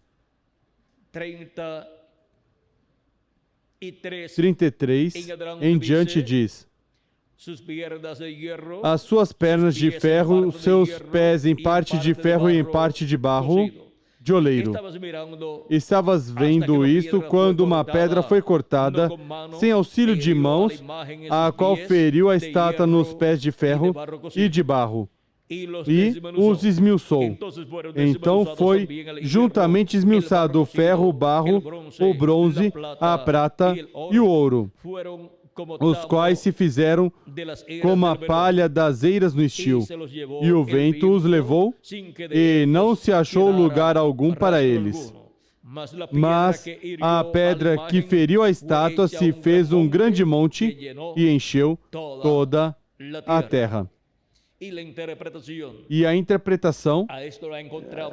33 em diante, diz: as suas pernas de ferro, os seus pés em parte de ferro e em parte de barro de oleiro. Estavas vendo isto quando uma pedra foi cortada, sem auxílio de mãos, a qual feriu a estátua nos pés de ferro e de barro, e os esmiuçou. Então foi juntamente esmiuçado o ferro, o barro, o bronze, a prata e o ouro, os quais se fizeram como a palha das eiras no estio, e o vento os levou, e não se achou lugar algum para eles. Mas a pedra que feriu a estátua se fez um grande monte e encheu toda a terra. E a interpretação,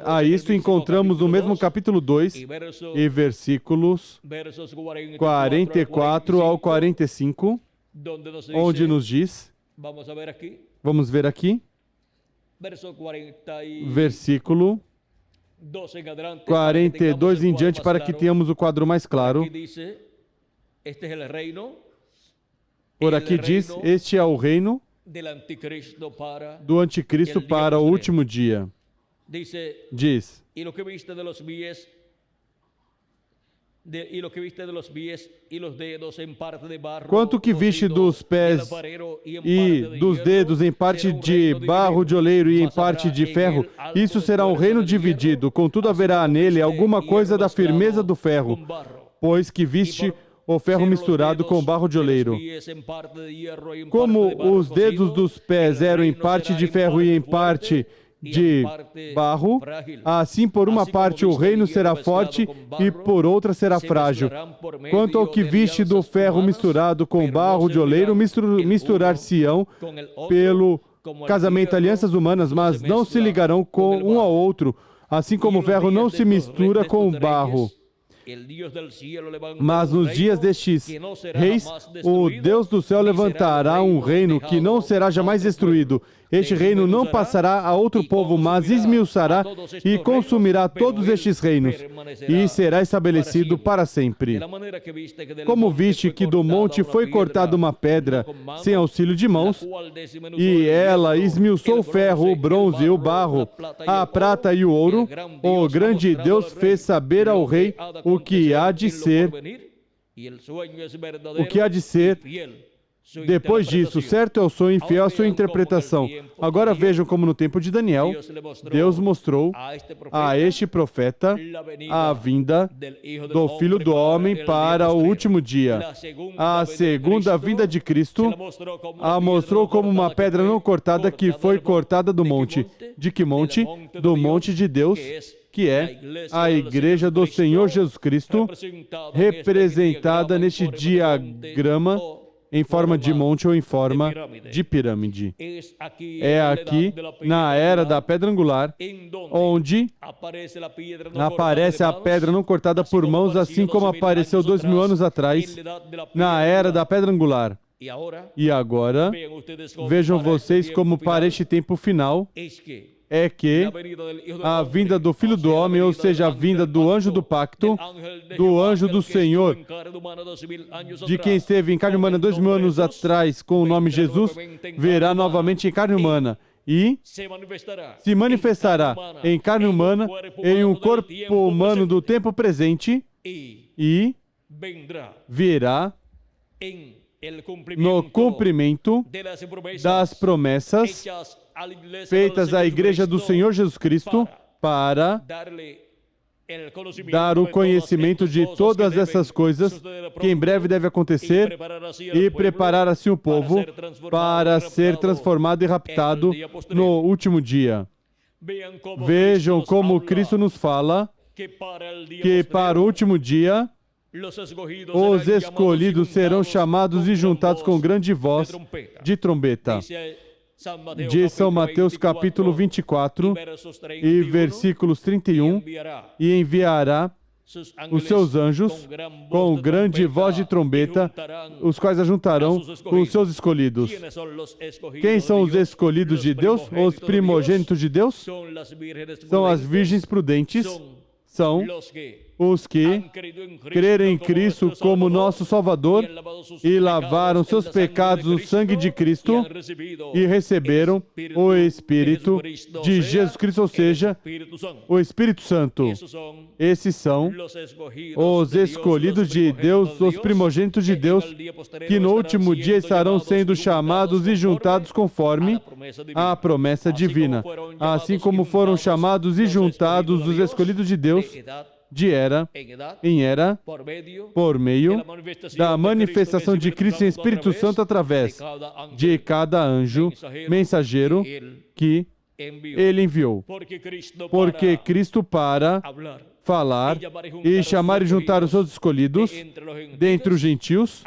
a isto encontramos no mesmo capítulo 2, e versículos 44 ao 45, onde nos diz, vamos ver aqui, versículo 42 em diante, para que tenhamos o quadro mais claro. Por aqui diz, este é o reino do anticristo para o último dia. Diz, quanto que viste dos pés e dos dedos em parte de barro de oleiro e em parte de ferro, isso será um reino dividido, contudo haverá nele alguma coisa da firmeza do ferro, pois que viste o ferro misturado com barro de oleiro. Como os dedos dos pés eram em parte de ferro e em parte de barro, assim por uma parte o reino será forte e por outra será frágil. Quanto ao que viste do ferro misturado com barro de oleiro, misturar-se-ão pelo casamento alianças humanas, mas não se ligarão com um ao outro, assim como o ferro não se mistura com o barro. Mas nos dias destes reis, o Deus do céu levantará um reino que não será jamais destruído. Este reino não passará a outro povo, mas esmiuçará e consumirá todos estes reinos, e será estabelecido para sempre. Como viste que do monte foi cortada uma pedra sem auxílio de mãos, e ela esmiuçou o ferro, o bronze, o barro, a prata e o ouro, o grande Deus fez saber ao rei o que há de ser, depois disso. Certo é o sonho e fiel a sua interpretação. Agora vejam como no tempo de Daniel, Deus mostrou a este profeta a vinda do Filho do Homem para o último dia. A segunda vinda de Cristo a mostrou como uma pedra não cortada que foi cortada do monte. De que monte? Do monte de Deus, que é a Igreja do Senhor Jesus Cristo, representada neste diagrama em forma de monte ou em forma de pirâmide. É aqui, na era da pedra angular, onde aparece a pedra não cortada por mãos, assim como apareceu 2000 anos atrás, na era da pedra angular. E agora, vejam vocês como para este tempo final, é que a vinda do Filho do Homem, ou seja, a vinda do anjo do pacto, do anjo do Senhor, de quem esteve em carne humana 2000 anos atrás com o nome Jesus, verá novamente em carne humana e se manifestará em carne humana, em um corpo humano do tempo presente e virá no cumprimento das promessas feitas à Igreja do Senhor Jesus Cristo para dar o conhecimento de todas essas coisas que em breve deve acontecer e preparar assim o povo para ser transformado e raptado no último dia. Vejam como Cristo nos fala que para o último dia os escolhidos serão chamados e juntados com grande voz de trombeta. De São Mateus capítulo 24 e versículos 31, e enviará os seus anjos com grande voz de trombeta, os quais ajuntarão com os seus escolhidos. Quem são os escolhidos de Deus? Os primogênitos de Deus? São as virgens prudentes, são os que creram em Cristo como nosso Salvador e lavaram seus pecados no sangue de Cristo e receberam o Espírito de Jesus Cristo, ou seja, o Espírito Santo. Esses são os escolhidos de Deus, os primogênitos de Deus, que no último dia estarão sendo chamados e juntados conforme a promessa divina. Assim como foram chamados e juntados os escolhidos de Deus, de era em era, por meio da manifestação de Cristo em Espírito Santo através de cada anjo mensageiro que Ele enviou. Porque Cristo, para falar e chamar e juntar os seus escolhidos dentre os gentios,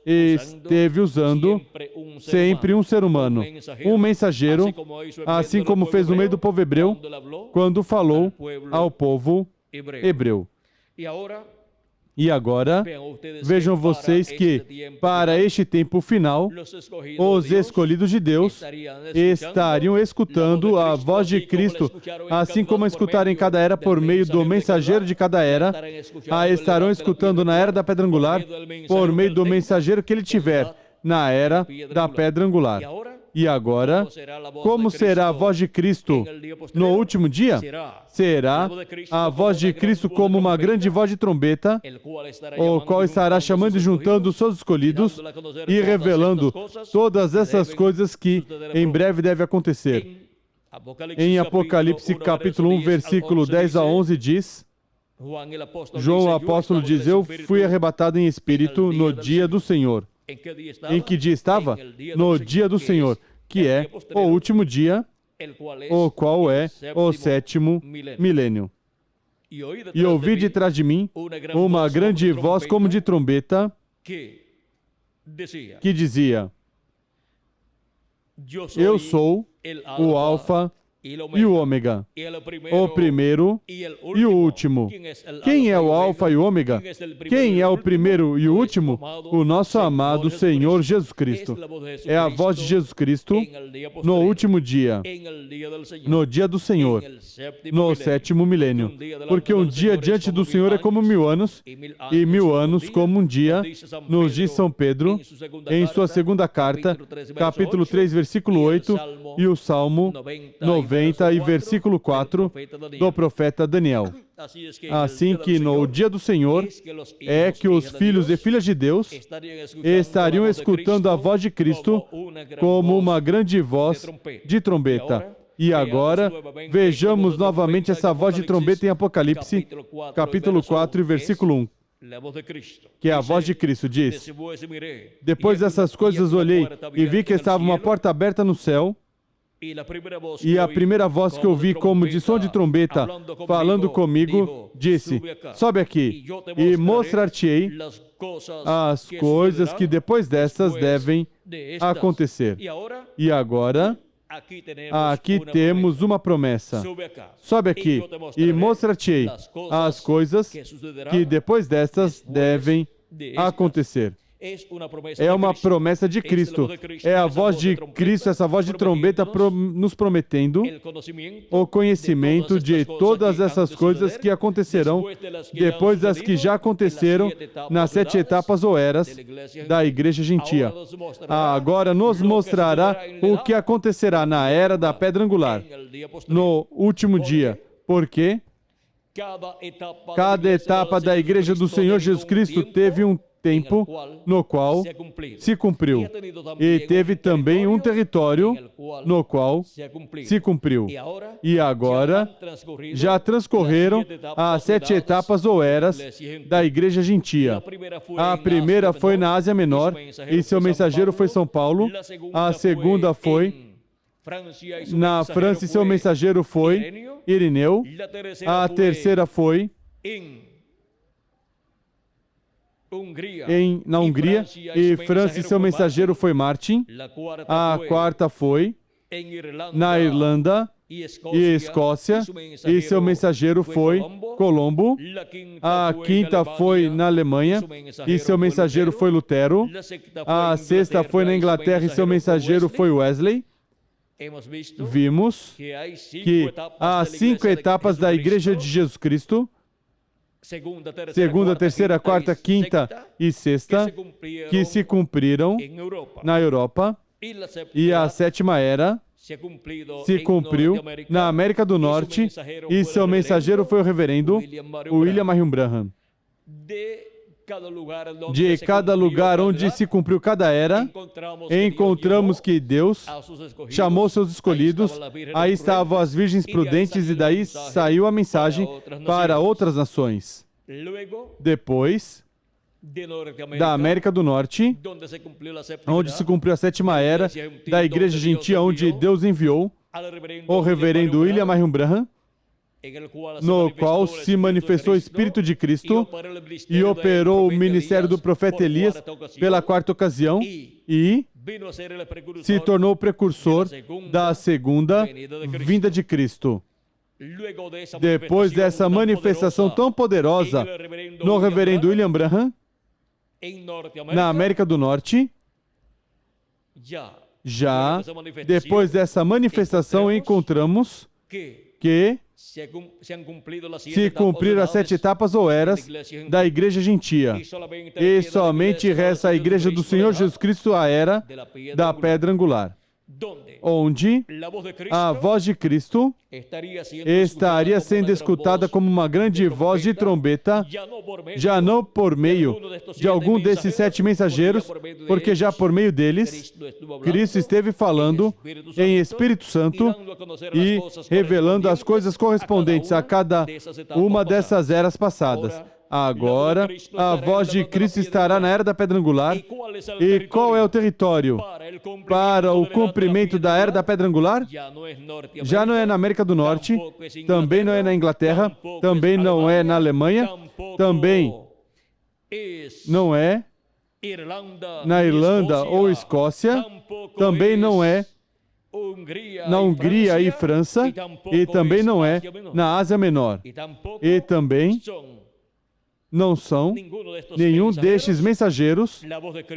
esteve usando sempre um ser humano, um mensageiro, assim como fez no meio do povo hebreu, quando falou ao povo hebreu. E agora, vejam vocês que, para este tempo final, os escolhidos de Deus estariam escutando a voz de Cristo, assim como escutaram em cada era por meio do mensageiro de cada era, estarão escutando na era da pedra angular, por meio do mensageiro que ele tiver na era da pedra angular. E agora, como será a voz de Cristo no último dia? Será a voz de Cristo como uma grande voz de trombeta, o qual estará chamando e juntando os seus escolhidos e revelando todas essas coisas que em breve devem acontecer. Em Apocalipse capítulo 1, versículo 10 a 11 diz: João, o apóstolo, diz: eu fui arrebatado em espírito no dia do Senhor. Em que dia estava? No dia do Senhor, que é o último dia, o qual é o 7º milênio. E ouvi de trás de mim uma grande voz como de trombeta que dizia: eu sou o Alfa e o Ômega, o primeiro e o último. Quem é o Alfa e o Ômega? Quem é o primeiro e o último? O nosso amado Senhor Jesus Cristo. É a voz de Jesus Cristo no último dia, no dia do Senhor, no 7º milênio. Porque um dia diante do Senhor é como 1000 anos, e 1000 anos como um dia, nos diz São Pedro, em sua segunda carta, capítulo 3, versículo 8, e o Salmo 90 e versículo 4 do profeta Daniel. Assim que no dia do Senhor é que os filhos e filhas de Deus estariam escutando a voz de Cristo como uma grande voz de trombeta. E agora, vejamos novamente essa voz de trombeta em Apocalipse, capítulo 4 e versículo 1. Que é a voz de Cristo, diz: depois dessas coisas olhei e vi que estava uma porta aberta no céu, e a primeira voz que ouvi como de som de trombeta falando comigo disse: sobe aqui e mostrar-te-ei as coisas que depois destas devem acontecer. E agora, aqui temos uma promessa: sobe aqui e mostrar-te-ei as coisas que depois destas devem acontecer. É uma promessa de Cristo. É a voz de Cristo, essa voz de trombeta nos prometendo o conhecimento de todas essas coisas que acontecerão depois das que já aconteceram nas 7 etapas ou eras da Igreja Gentia. Agora nos mostrará o que acontecerá na era da pedra angular, no último dia, porque cada etapa da Igreja do Senhor Jesus Cristo teve um tempo no qual se cumpriu, e teve também um território no qual se cumpriu. E agora já transcorreram as 7 etapas ou eras da Igreja Gentia. A primeira foi na Ásia Menor, e seu mensageiro foi São Paulo. A segunda foi na França, e seu mensageiro foi Irineu. A terceira foi na Hungria, e França, e seu mensageiro foi Martin. A quarta foi na Irlanda e Escócia, e seu mensageiro foi Colombo. A quinta foi na Alemanha, e seu mensageiro foi Lutero. A sexta foi na Inglaterra, e seu mensageiro foi Wesley. Vimos que há 5 etapas da Igreja de Jesus Cristo: segunda, terceira, quarta, quinta e sexta, que se cumpriram na Europa, e a 7ª era se cumpriu na América do Norte, e seu mensageiro foi o reverendo William Marion Branham. De cada lugar onde se cumpriu cada era, encontramos que Deus chamou seus escolhidos, aí estavam as virgens prudentes, e daí saiu a mensagem para outras nações. Depois, da América do Norte, onde se cumpriu a 7ª era da Igreja Gentia, onde Deus enviou o reverendo William Marion Branham, no qual se manifestou o Espírito de Cristo e operou o ministério do profeta Elias pela 4ª ocasião, e se tornou o precursor da segunda vinda de Cristo. Depois dessa manifestação tão poderosa no reverendo William Branham, na América do Norte, já depois dessa manifestação encontramos que se cumpriram as 7 etapas ou eras da Igreja Gentia, e somente resta a Igreja do Senhor Jesus Cristo, a era da pedra angular. onde a voz de Cristo estaria sendo escutada como uma grande voz de trombeta, já não por meio de algum desses 7 mensageiros, porque já por meio deles, Cristo esteve falando em Espírito Santo e revelando as coisas correspondentes a cada uma dessas eras passadas. Agora, a voz de Cristo estará na Era da Pedra Angular. E qual é o território para o cumprimento da Era da Pedra Angular? Já não é na América do Norte, também não é na Inglaterra, também não é na Alemanha, também não é na Irlanda ou Escócia, também não é na Hungria e França, e também não é na Ásia Menor, e também não são nenhum destes mensageiros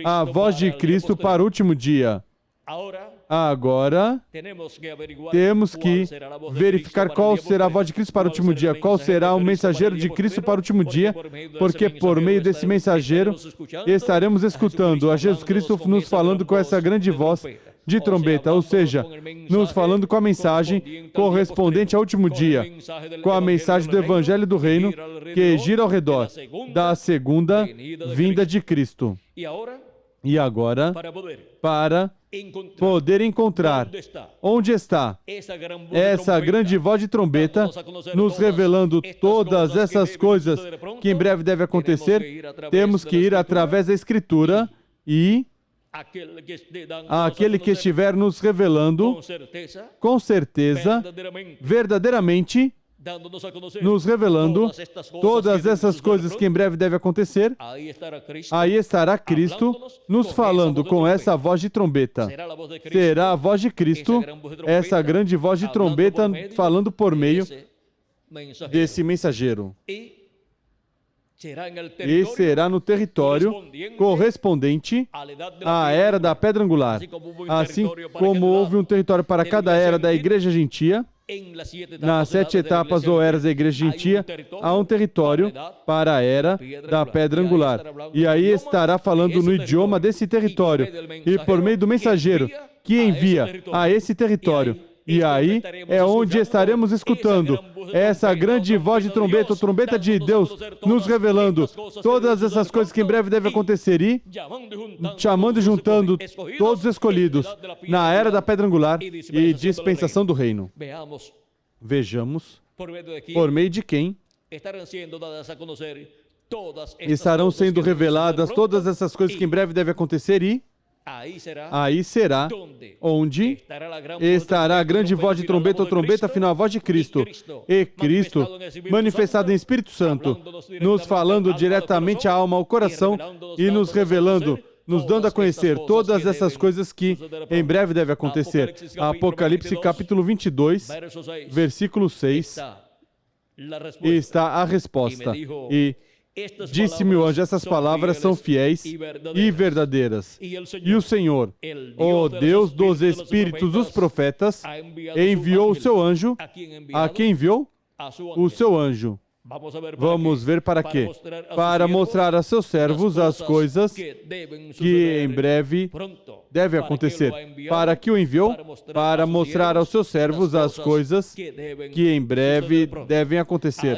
a voz de Cristo para o último dia. Agora, temos que verificar qual será a voz de Cristo para o último dia, qual será o mensageiro de Cristo para o último dia, porque por meio desse mensageiro estaremos escutando a Jesus Cristo nos falando com essa grande voz de trombeta, ou seja, nos falando com a mensagem correspondente ao último dia, com a mensagem do Evangelho do Reino que gira ao redor da segunda vinda de Cristo. E agora, para poder encontrar onde está essa grande voz de trombeta, nos revelando todas essas coisas que em breve devem acontecer, temos que ir através da Escritura e aquele que estiver nos revelando, com certeza, verdadeiramente, nos revelando todas essas coisas que em breve devem acontecer, aí estará Cristo nos falando com essa voz de trombeta. Será a voz de Cristo, essa grande voz de trombeta, falando por meio desse mensageiro. E será no território correspondente à Era da Pedra Angular. Assim como houve um território para cada era da Igreja Gentia, nas 7 etapas ou eras da Igreja Gentia, há um território para a Era da Pedra Angular. E aí estará falando no idioma desse território e por meio do mensageiro que envia a esse território. E aí é onde estaremos escutando essa grande voz de trombeta, ou trombeta de Deus, nos revelando todas essas coisas que em breve devem acontecer e chamando e juntando todos os escolhidos na Era da Pedra Angular e dispensação do Reino. Vejamos por meio de quem estarão sendo reveladas todas essas coisas que em breve devem acontecer e aí será onde estará a grande voz de trombeta ou trombeta final, a voz de Cristo. E Cristo, manifestado em Espírito Santo, nos falando diretamente à alma, ao coração e nos revelando, nos dando a conhecer todas essas coisas que em breve devem acontecer. Apocalipse capítulo 22, versículo 6, está a resposta. E disse-me o anjo, essas palavras são fiéis e verdadeiras. E o Senhor, o Deus dos Espíritos dos profetas, enviou o seu anjo. A quem enviou? O seu anjo. Vamos ver para quê? Para mostrar a seus servos as coisas que em breve devem acontecer. Para que o enviou? Para mostrar aos seus servos as coisas que em breve devem acontecer.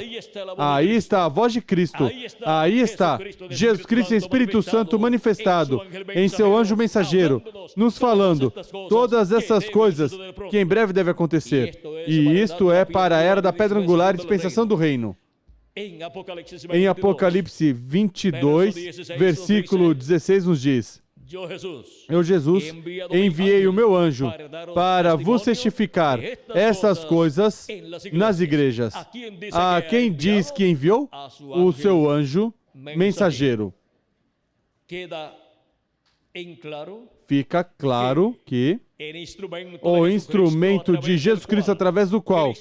Aí está a voz de Cristo. Aí está Jesus Cristo em Espírito Santo manifestado em seu anjo mensageiro, nos falando todas essas coisas que em breve devem acontecer. E isto é para a Era da Pedra Angular e dispensação do Reino. Em Apocalipse 22, versículo 16 nos diz: Eu, Jesus, enviei o meu anjo para vos testificar essas coisas nas igrejas. A quem diz que enviou? O seu anjo mensageiro. Fica claro que o instrumento de Jesus Cristo, através do qual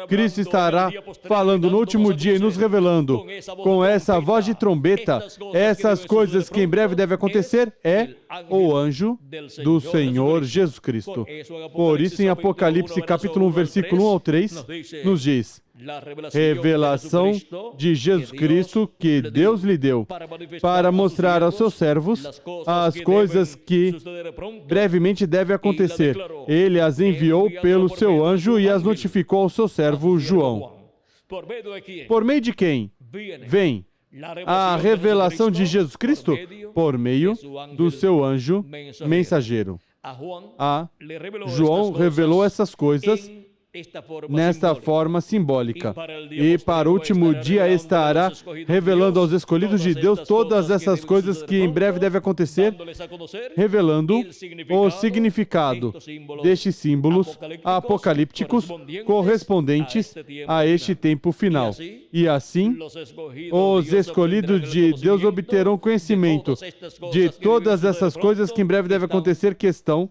Cristo estará falando no último dia e nos revelando com essa voz de trombeta essas coisas que em breve devem acontecer, é o anjo do Senhor Jesus Cristo. Por isso, em Apocalipse capítulo 1, versículo 1 ao 3, nos diz: revelação de Jesus Cristo que Deus lhe deu para mostrar aos seus servos as coisas que brevemente devem acontecer. Ele as enviou pelo seu anjo e as notificou ao seu servo João. Por meio de quem? Vem a revelação de Jesus Cristo por meio do seu anjo mensageiro. A João revelou essas coisas nesta forma simbólica. E para o último dia estará revelando aos escolhidos de Deus todas essas coisas que em breve devem acontecer, revelando o significado destes símbolos apocalípticos correspondentes a este tempo final. E assim, os escolhidos de Deus obterão conhecimento de todas essas coisas que em breve devem acontecer, que estão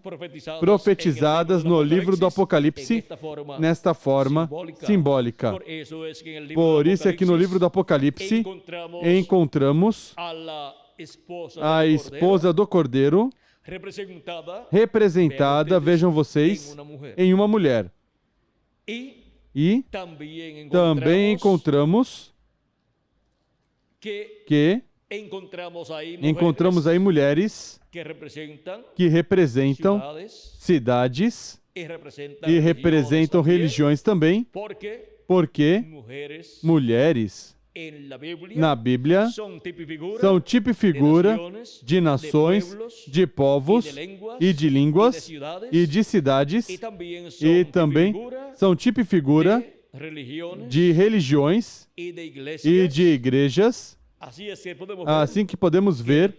profetizadas no livro do Apocalipse, nesta forma simbólica. Por isso é que no livro do Apocalipse encontramos a esposa do Cordeiro representada, vejam vocês, em uma mulher. E também encontramos aí mulheres que representam cidades e representam religiões também, porque mulheres na Bíblia são tipo e figura de nações, de povos e de línguas e de cidades, e também são tipo e figura de religiões e de igrejas. Assim que podemos ver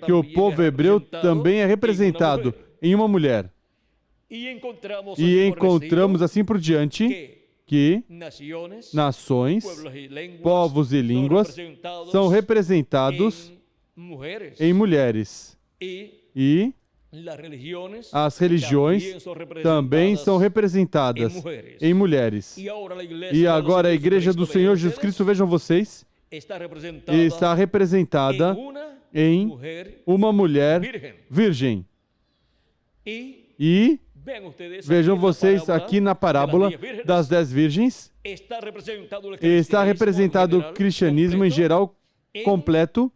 que o povo hebreu também é representado em uma mulher. E encontramos assim por diante que nações, povos e línguas são representados em mulheres. E as religiões também são representadas em mulheres. E agora a Igreja do Senhor Jesus Cristo, vejam vocês, está representada em uma mulher virgem. E vejam vocês aqui na parábola das 10 virgens, está representado o cristianismo em geral completo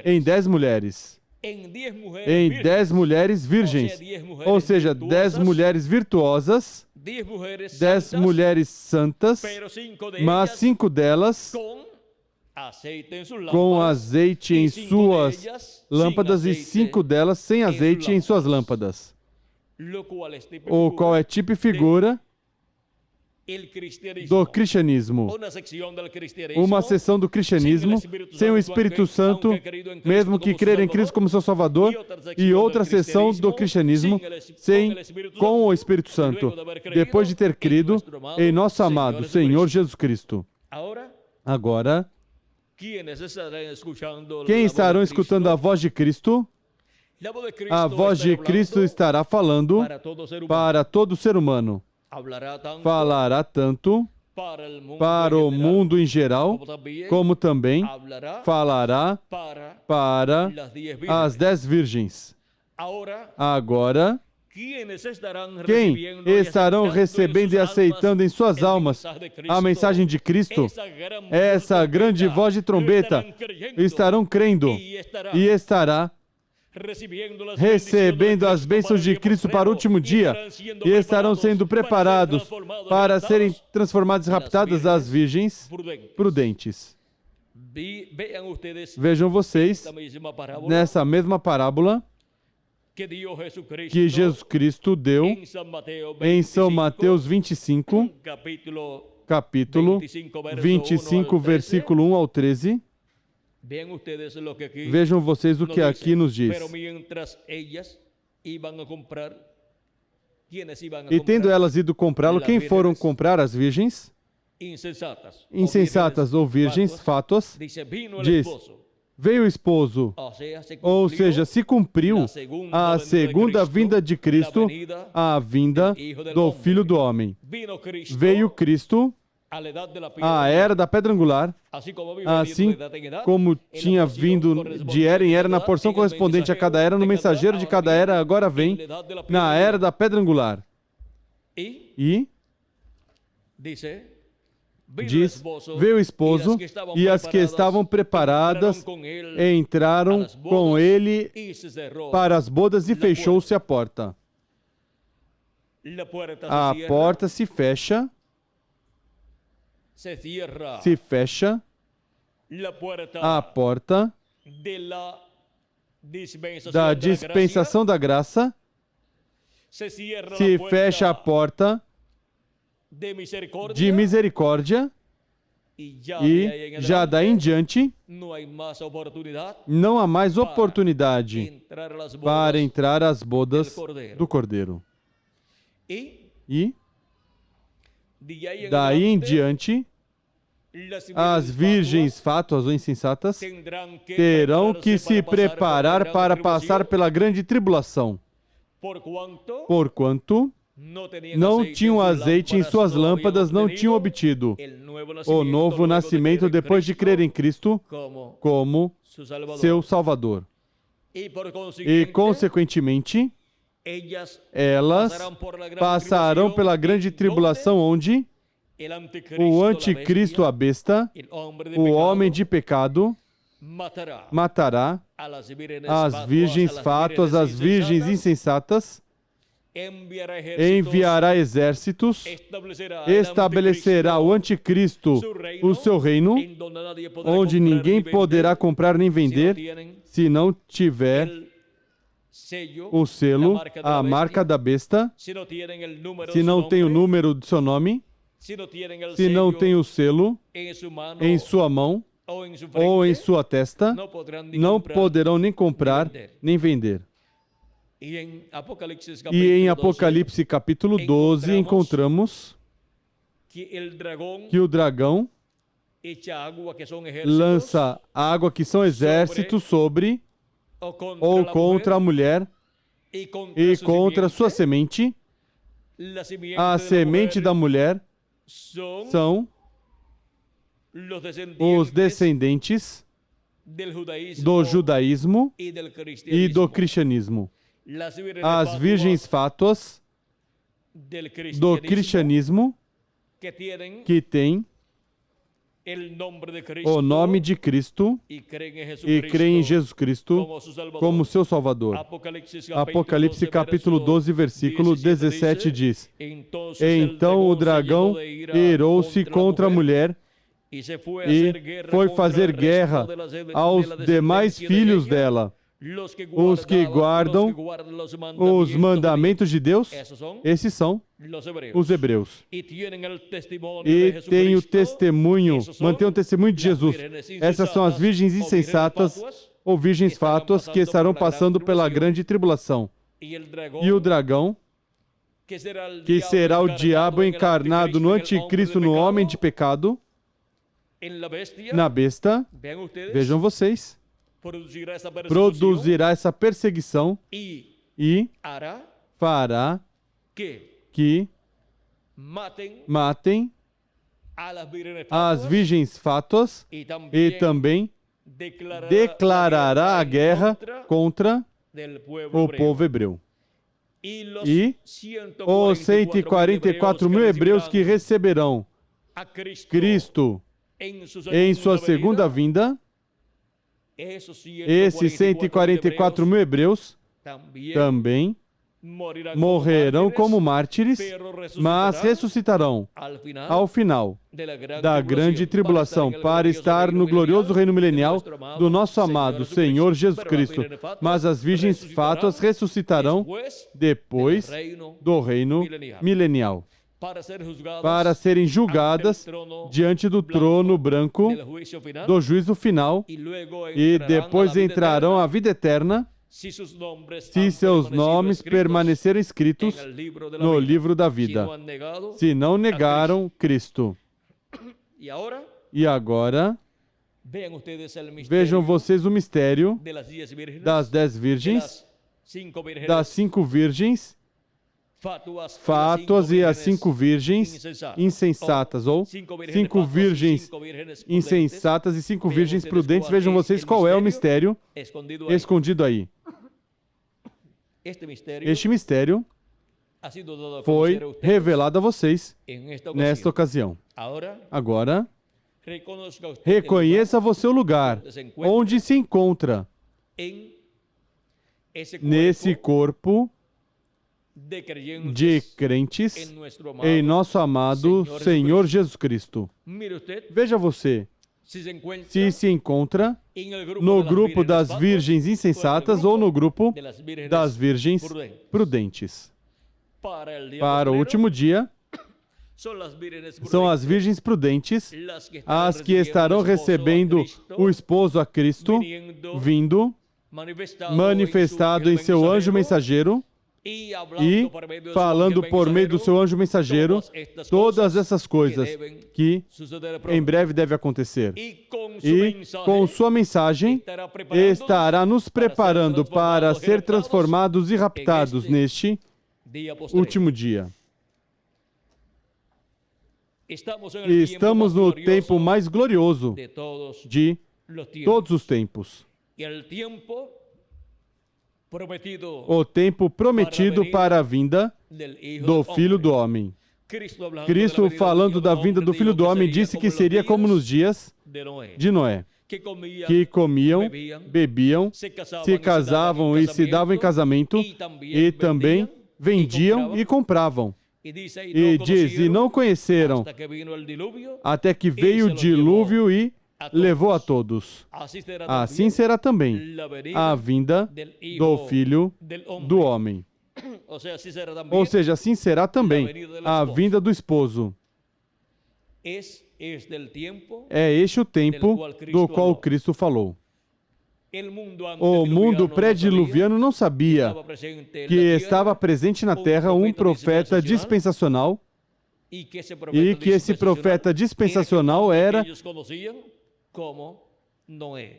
em 10 mulheres. Em 10 mulheres virgens, ou seja, 10 mulheres virtuosas, 10 mulheres santas, mas 5 delas com azeite em suas lâmpadas e 5 delas sem azeite em suas lâmpadas. O qual é tipo e figura do cristianismo. Uma seção do cristianismo sem o Espírito Santo, mesmo que crer em Cristo como seu Salvador, e outra seção do cristianismo com o Espírito Santo, depois de ter crido em nosso amado Senhor Jesus Cristo. Agora, quem estarão escutando a voz de Cristo? A voz de Cristo estará falando para todo ser humano. Falará tanto para o mundo em geral, como também falará para as 10 virgens. Agora, quem estarão recebendo e aceitando em suas almas a mensagem de Cristo, essa grande voz de trombeta, estarão crendo e estará recebendo as bênçãos de Cristo para o último dia e estarão sendo preparados para serem transformadas e raptadas as virgens prudentes. Vejam vocês, nessa mesma parábola que Jesus Cristo deu em São Mateus 25, capítulo 25, versículo 1 ao 13. Vejam vocês o que aqui nos diz. E tendo elas ido comprá-lo, quem foram comprar as virgens? Insensatas ou virgens fátuas, diz, veio o esposo, ou seja, se cumpriu a segunda vinda de Cristo, a vinda do Filho do Homem. Veio Cristo, a era da pedra angular, assim como tinha vindo de era em era na porção correspondente a cada era, no mensageiro de cada era, agora vem na era da pedra angular. E diz, veio o esposo e as que estavam preparadas entraram com ele para as bodas e fechou-se a porta. A porta se fecha, a porta da dispensação da graça, se fecha a porta de misericórdia e já daí em diante não há mais oportunidade para entrar às bodas do Cordeiro. E daí em diante as virgens fátuas ou insensatas terão que se preparar para passar pela grande tribulação, porquanto não tinham azeite em suas lâmpadas, não tinham obtido o novo nascimento depois de crer em Cristo como seu Salvador. E, consequentemente, elas passarão pela grande tribulação onde o anticristo, a besta, o homem de pecado, matará as virgens fátuas, as virgens insensatas, enviará exércitos, estabelecerá o anticristo o seu reino, onde ninguém poderá comprar nem vender se não tiver o selo, a marca da besta, se não tem o número do seu nome, se não tem o selo em sua mão ou em sua testa, não poderão nem comprar nem vender. E em Apocalipse capítulo 12 encontramos que o dragão lança água, que são exércitos, sobre ou contra a mulher e contra sua semente. A semente da mulher são os descendentes do judaísmo e do cristianismo. As virgens fátuas do cristianismo, que têm o nome de Cristo e creem em Jesus Cristo como seu Salvador. Apocalipse capítulo 12, versículo 17 diz: Então o dragão irou-se contra a mulher e foi fazer guerra aos demais filhos dela, os que guardam os mandamentos de Deus. Esses são os hebreus. E tem o testemunho, mantém o testemunho de Jesus. Essas são as virgens insensatas ou virgens fátuas que estarão passando pela grande tribulação. E o dragão, que será o diabo encarnado no anticristo, no homem de pecado, na besta, vejam vocês, produzirá essa perseguição e fará que matem as virgens fátuas e também declarará a guerra contra o povo hebreu. E os 144 mil hebreus que receberão Cristo em sua segunda vinda, esses 144 mil hebreus também morrerão como mártires, mas ressuscitarão ao final da grande tribulação para estar no glorioso reino milenial do nosso amado Senhor Jesus Cristo. Mas as virgens fátuas ressuscitarão depois do reino milenial, para serem julgadas diante do trono branco do juízo final, e depois entrarão à vida eterna, se seus nomes permanecerem escritos no livro da vida, se não negaram Cristo. E agora, vejam vocês o mistério das 10 virgens, das 5 virgens fátuas e as 5 virgens insensatas, ou 5 virgens insensatas e 5 virgens prudentes. Vejam vocês qual é o mistério escondido aí. Este mistério foi revelado a vocês nesta ocasião. Agora, reconheça você o lugar onde se encontra nesse corpo de crentes em nosso amado Senhor Jesus Cristo. Veja você, se se encontra no grupo das virgens insensatas ou no grupo das virgens prudentes. Para o último dia, são as virgens prudentes as que estarão recebendo o esposo a Cristo, vindo, manifestado em seu anjo mensageiro, e falando por meio do seu anjo mensageiro todas essas coisas que em breve devem acontecer. E com sua mensagem estará nos preparando para ser transformados e raptados neste último dia. Estamos no tempo mais glorioso de todos os tempos. O tempo prometido para a vinda do Filho do Homem. Cristo, falando da vinda do Filho do Homem, disse que seria como nos dias de Noé, que comiam, bebiam, se casavam e se davam em casamento, e também vendiam e compravam. E diz, e não conheceram, até que veio o dilúvio e levou a todos. Assim será também a vinda do Filho do Homem. Ou seja, assim será também a vinda do esposo. É este o tempo do qual Cristo falou. O mundo pré-diluviano não sabia que estava presente na terra um profeta dispensacional e que esse profeta dispensacional era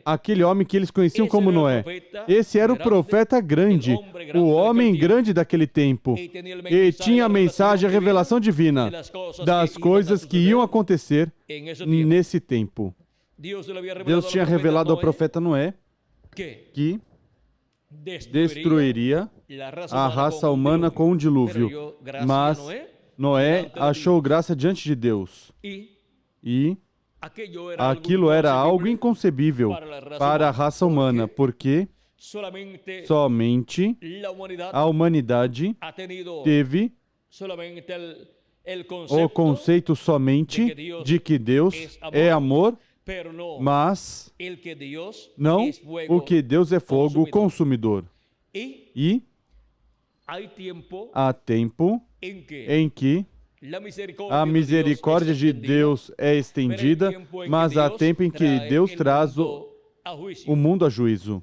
aquele homem que eles conheciam como Noé. Esse era o profeta grande, o homem grande daquele tempo. E tinha a mensagem, a revelação divina das coisas que iam acontecer nesse tempo. Deus tinha revelado ao profeta Noé que destruiria a raça humana com um dilúvio. Mas Noé achou graça diante de Deus. E aquilo era algo inconcebível para a raça humana, porque somente a humanidade teve o conceito somente de que Deus é amor, mas não o que Deus é fogo consumidor. E há tempo em que a misericórdia de Deus é estendida, mas há tempo em que Deus traz o mundo a juízo.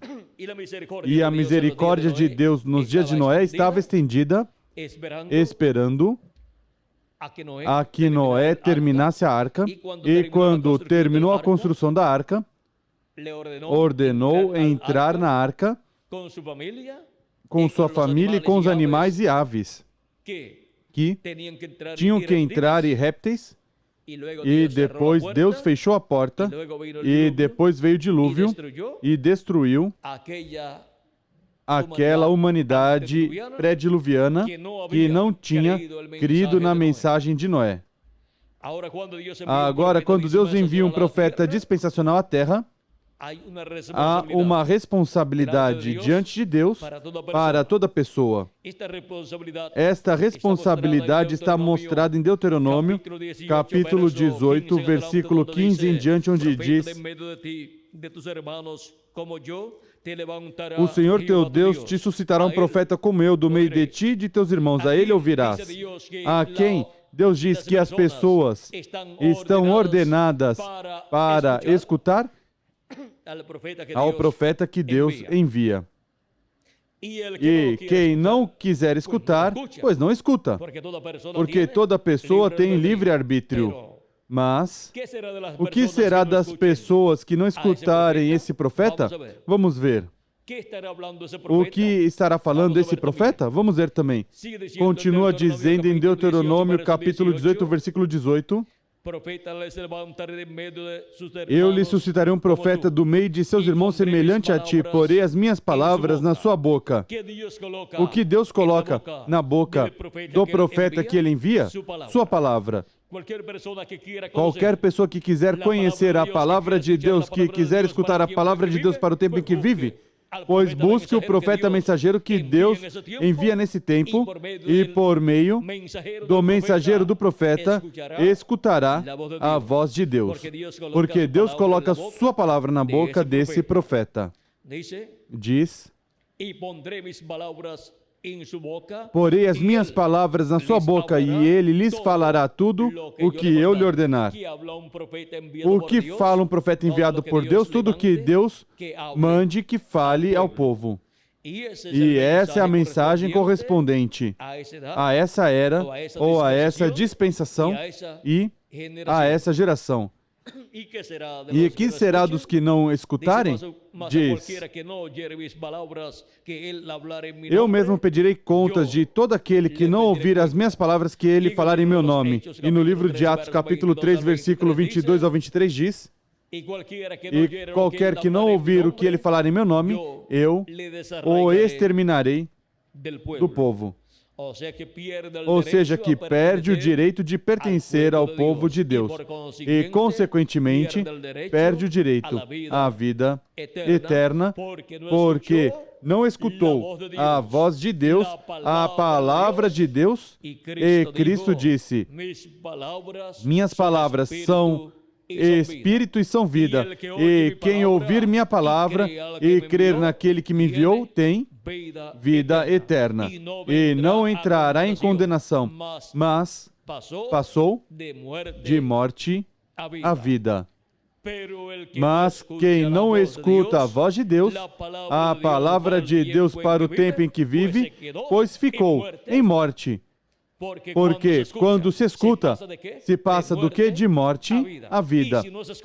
E a misericórdia de Deus nos dias de Noé estava estendida, esperando a que Noé terminasse a arca, e quando terminou a construção da arca, ordenou entrar na arca com sua família e com os animais e aves, que tinham que entrar, e répteis, e depois Deus fechou a porta, e depois veio o dilúvio e destruiu aquela humanidade pré-diluviana que não tinha crido na mensagem de Noé. Agora, quando Deus envia um profeta dispensacional à Terra, há uma responsabilidade diante de Deus para toda pessoa. Esta responsabilidade está mostrada em Deuteronômio, capítulo 18, versículo 15 em diante, onde diz: o Senhor teu Deus te suscitará um profeta como eu do meio de ti e de teus irmãos, a ele ouvirás. A quem Deus diz que as pessoas estão ordenadas para escutar? Ao profeta que Deus envia. E quem não quiser escutar, pois não escuta, porque toda pessoa tem livre-arbítrio. Mas o que será das pessoas que não escutarem esse profeta? Vamos ver. O que estará falando esse profeta? Vamos ver também. Continua dizendo em Deuteronômio, capítulo 18, versículo 18: Eu lhe suscitarei um profeta do meio de seus irmãos semelhante a ti, porei as minhas palavras na sua boca. O que Deus coloca na boca do profeta que ele envia? Sua palavra. Qualquer pessoa que quiser conhecer a palavra de Deus, que quiser escutar a palavra de Deus para o tempo em que vive, pois busque o profeta mensageiro que Deus envia nesse tempo e por meio do mensageiro do profeta escutará a voz de Deus. Porque Deus coloca sua palavra na boca desse profeta. Diz: porei as minhas palavras na sua boca e ele lhes falará tudo o que eu lhe ordenar. O que fala um profeta enviado por Deus? Tudo que Deus mande que fale ao povo. E essa é a mensagem correspondente a essa era ou a essa dispensação e a essa geração. E que será dos que não escutarem? Diz: eu mesmo pedirei contas de todo aquele que não ouvir as minhas palavras que ele falar em meu nome. E no livro de Atos, capítulo 3, versículo 22 ao 23 diz: e qualquer que não ouvir o que ele falar em meu nome, eu o exterminarei do povo. Ou seja, que perde o direito de pertencer ao povo de Deus e, consequentemente, perde o direito à vida eterna, porque não escutou a voz de Deus, a palavra de Deus, e Cristo disse: minhas palavras são Espírito e são vida, e quem ouvir minha palavra e crer naquele que me enviou tem vida eterna, e não entrará em condenação, mas passou de morte à vida. Mas quem não escuta a voz de Deus, a palavra de Deus para o tempo em que vive, pois ficou em morte. Porque quando se escuta, se passa do que? De morte à vida.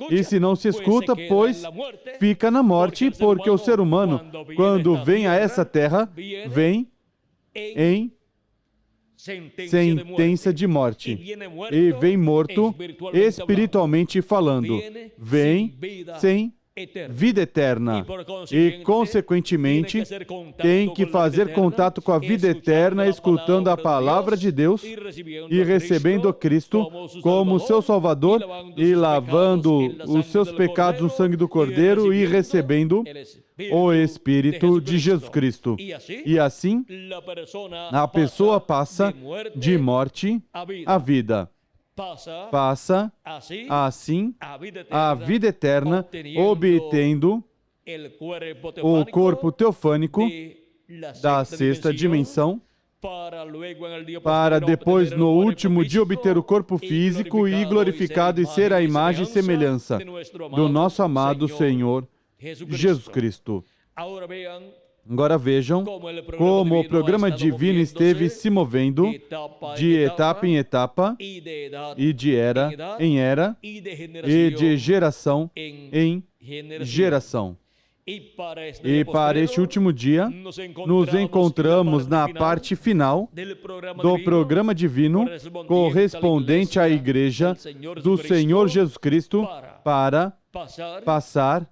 E se não se escuta, pois fica na morte, porque o ser humano, quando vem a essa terra, vem em sentença de morte. E vem morto espiritualmente falando. Vem sem vida eterna e, consequentemente, tem que fazer contato com a vida eterna, escutando a palavra de Deus e recebendo Cristo como seu Salvador e lavando os seus pecados no sangue do Cordeiro e recebendo o Espírito de Jesus Cristo. E assim, a pessoa passa de morte à vida. Passa, assim, a vida eterna, obtendo o corpo teofânico da sexta dimensão, para depois, no último dia, obter o corpo físico e glorificado e ser a imagem e semelhança do nosso amado Senhor Jesus Cristo. Agora vejam como o programa divino esteve se movendo de etapa em etapa, e de era em era, e de geração em geração. E para este último dia, nos encontramos na parte final do programa divino correspondente à Igreja do Senhor Jesus Cristo para passar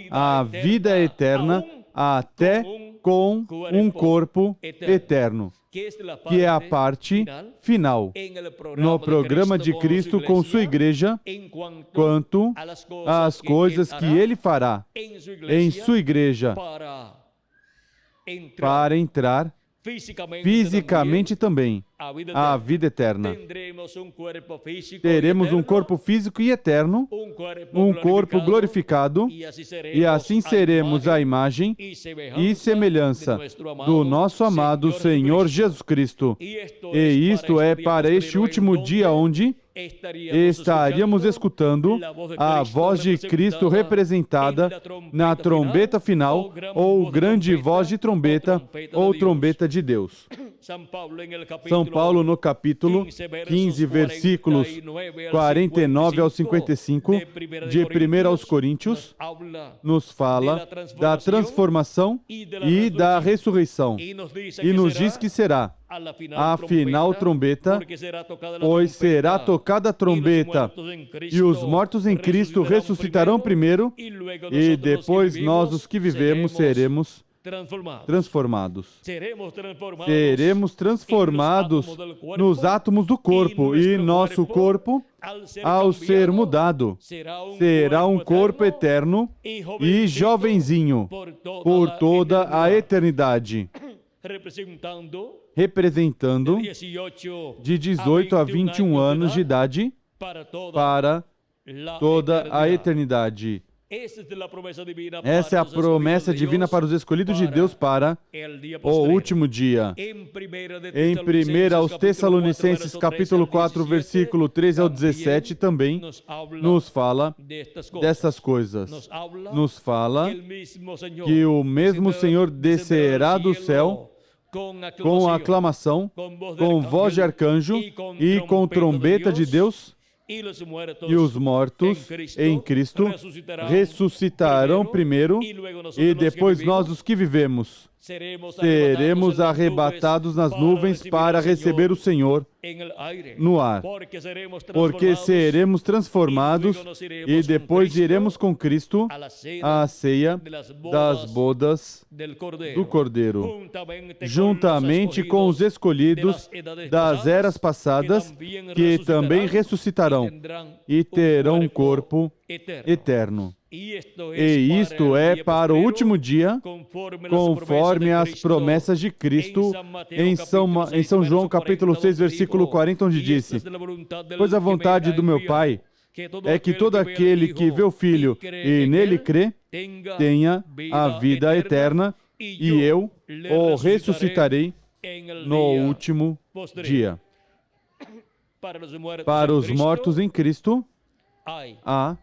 a vida eterna até com um corpo eterno, que é a parte final no programa de Cristo com sua Igreja, quanto às coisas que Ele fará em sua Igreja para entrar fisicamente também a vida eterna. Teremos um corpo físico e eterno, um corpo glorificado, e assim seremos a imagem e semelhança do nosso amado Senhor Jesus Cristo. E isto é para este último dia onde estaríamos escutando a voz de Cristo representada na trombeta final, ou grande voz de trombeta, ou trombeta de Deus. São Paulo, no capítulo 15, versículos 49 ao 55, de 1 aos Coríntios, nos fala da transformação e da ressurreição. E nos diz que será a final trombeta, pois será tocada a trombeta, e os mortos em Cristo ressuscitarão primeiro, e depois nós, os que vivemos, seremos transformados. Seremos transformados nos átomos do corpo, e nosso corpo, ao ser mudado, será um corpo eterno e jovenzinho por toda a eternidade, representando de 18 a 21 anos de idade para toda a eternidade. Essa é a promessa divina para os escolhidos de Deus para o último dia. Em 1 aos Tessalonicenses, capítulo 4, versículo 13 ao 17, também nos fala dessas coisas. Nos fala que o mesmo Senhor descerá do céu com aclamação, com voz de arcanjo e com trombeta de Deus, e os mortos em Cristo ressuscitarão primeiro, e depois nós, os que vivemos, seremos arrebatados nas nuvens para receber o Senhor no ar, porque seremos transformados e depois iremos com Cristo à ceia das bodas do Cordeiro, juntamente com os escolhidos das eras passadas, que também ressuscitarão e terão um corpo eterno. E isto é para o último dia, conforme as promessas de Cristo em São João, capítulo 6, versículo 40, onde disse: pois a vontade do meu Pai é que todo aquele que vê o Filho e nele crê, tenha a vida eterna, e eu o ressuscitarei no último dia. Para os mortos em Cristo, há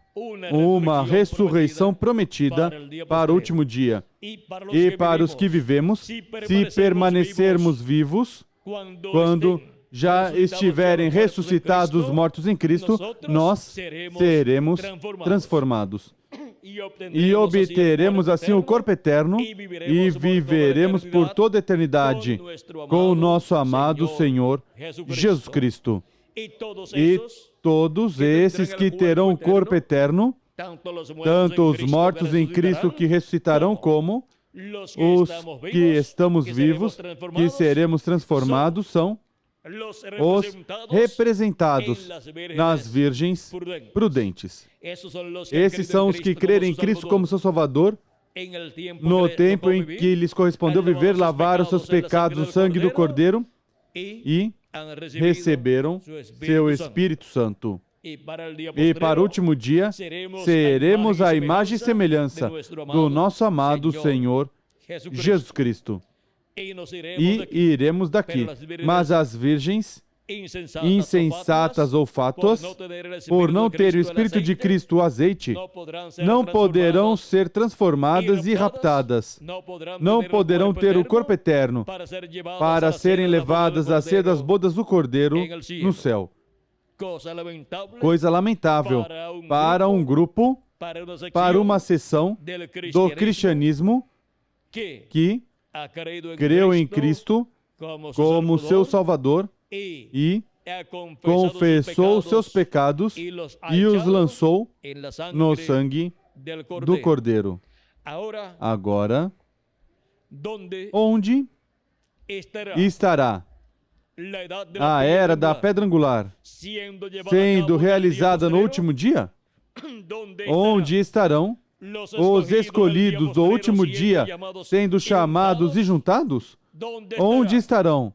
uma ressurreição prometida para o último dia. E para os que vivemos, se permanecermos vivos, quando já estiverem ressuscitados os mortos em Cristo, nós seremos transformados. E obteremos assim o corpo eterno e viveremos por toda a eternidade com o nosso amado Senhor Jesus Cristo. E todos esses que terão o corpo eterno, tanto os mortos em Cristo que ressuscitarão, como os que estamos vivos, que seremos transformados, são os representados nas virgens prudentes. Esses são os que creem em Cristo como seu Salvador, no tempo em que lhes correspondeu viver, lavaram seus pecados no sangue do Cordeiro e receberam seu Espírito Santo. E para o último dia, seremos a imagem e semelhança do nosso amado Senhor Jesus Cristo. E iremos daqui. Mas as virgens insensatas ou fátuas, por não ter o Espírito de Cristo, o azeite, não poderão ser transformadas e raptadas. Não poderão ter o corpo eterno para serem levadas a ser das bodas do Cordeiro no céu. Coisa lamentável para um grupo, para uma seção do cristianismo que creu em Cristo como seu Salvador e confessou seus pecados e os lançou no sangue do Cordeiro. Agora, onde estará a era da pedra angular sendo realizada no último dia? Onde estarão os escolhidos do último dia sendo chamados e juntados? Onde estarão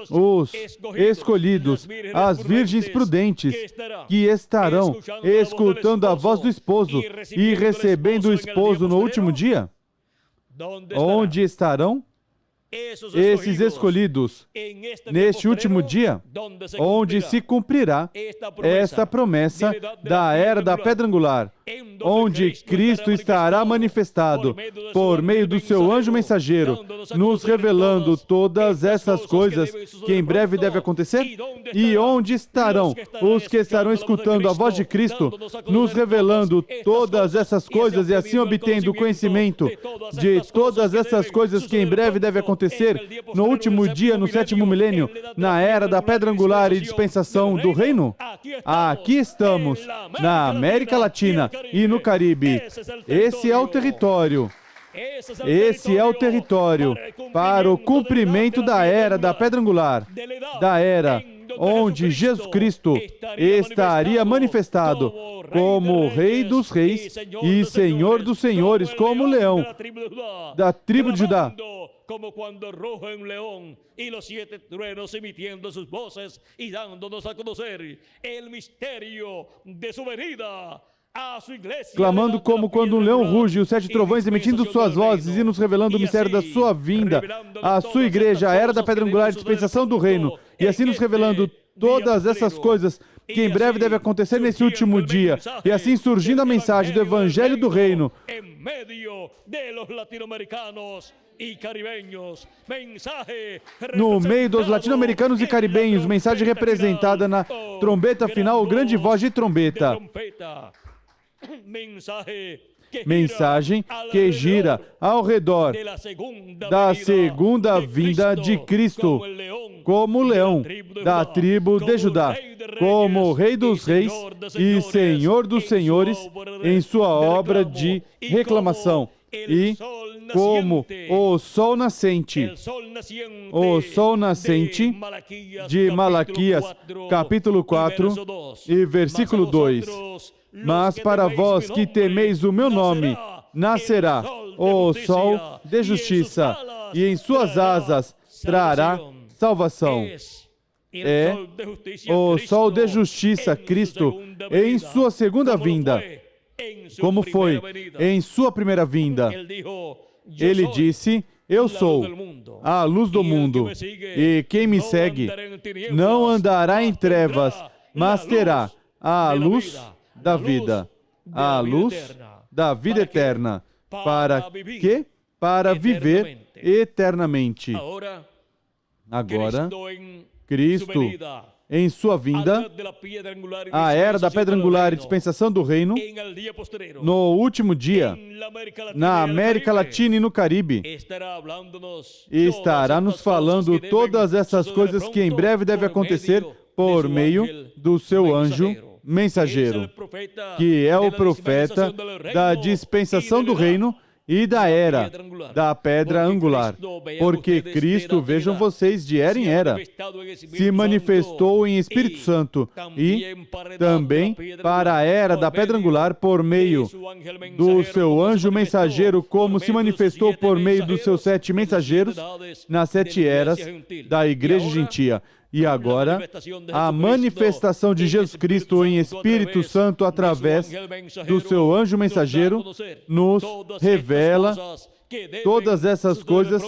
os escolhidos, as virgens prudentes, que estarão escutando a voz do esposo e recebendo o esposo no último dia? Onde estarão esses escolhidos neste último dia, onde se cumprirá esta promessa da era da pedra angular, onde Cristo estará manifestado por meio do seu anjo mensageiro, nos revelando todas essas coisas que em breve devem acontecer? E onde estarão os que estarão escutando a voz de Cristo, nos revelando todas essas coisas e assim obtendo conhecimento de todas essas coisas que em breve devem acontecer no último dia, no sétimo milênio, na era da pedra angular e dispensação do reino? Aqui estamos, na América Latina e no Caribe. Esse é o território. Esse é o território para o cumprimento da era da pedra angular, da era onde Jesus Cristo estaria manifestado como Rei dos Reis e Senhor dos Senhores, como leão da tribo de Judá. Como cuando ruge un león y los 7 truenos emitiendo sus voces y dándonos a conocer el misterio de su venida. Clamando como quando um leão ruge, e os 7 trovões emitindo suas vozes e nos revelando o mistério da sua vinda, a sua igreja, a era da pedra angular e dispensação do reino, e assim nos revelando todas essas coisas que em breve deve acontecer nesse último dia, e assim surgindo a mensagem do Evangelho do Reino, no meio dos latino-americanos e caribenhos, mensagem representada na trombeta final, grande voz de trombeta. Mensagem que gira ao redor da segunda vinda de Cristo, como leão da tribo de Judá, como Rei dos Reis e Senhor dos Senhores em sua obra de reclamação, e como o sol nascente de Malaquias, capítulo 4 e versículo 2. Mas para vós que temeis o meu nome, nascerá o sol de justiça, e em suas asas trará salvação. É o sol de justiça, Cristo, em sua segunda vinda, como foi em sua primeira vinda. Ele disse: eu sou a luz do mundo, e quem me segue não andará em trevas, mas terá a luz da vida, a luz da vida eterna. Para quê? Para viver eternamente. Agora, Cristo, em sua vinda, a era da pedra angular e dispensação do reino, no último dia, na América Latina e no Caribe, estará nos falando todas essas coisas que em breve devem acontecer por meio do seu anjo mensageiro, que é o profeta da dispensação do reino e da era da pedra angular, porque Cristo, vejam vocês, de era em era, se manifestou em Espírito Santo e também para a era da pedra angular por meio do seu anjo mensageiro, como se manifestou por meio dos seus 7 mensageiros nas 7 eras da igreja gentia. E agora, a manifestação de Jesus Cristo em Espírito Santo através do seu anjo mensageiro nos revela todas essas coisas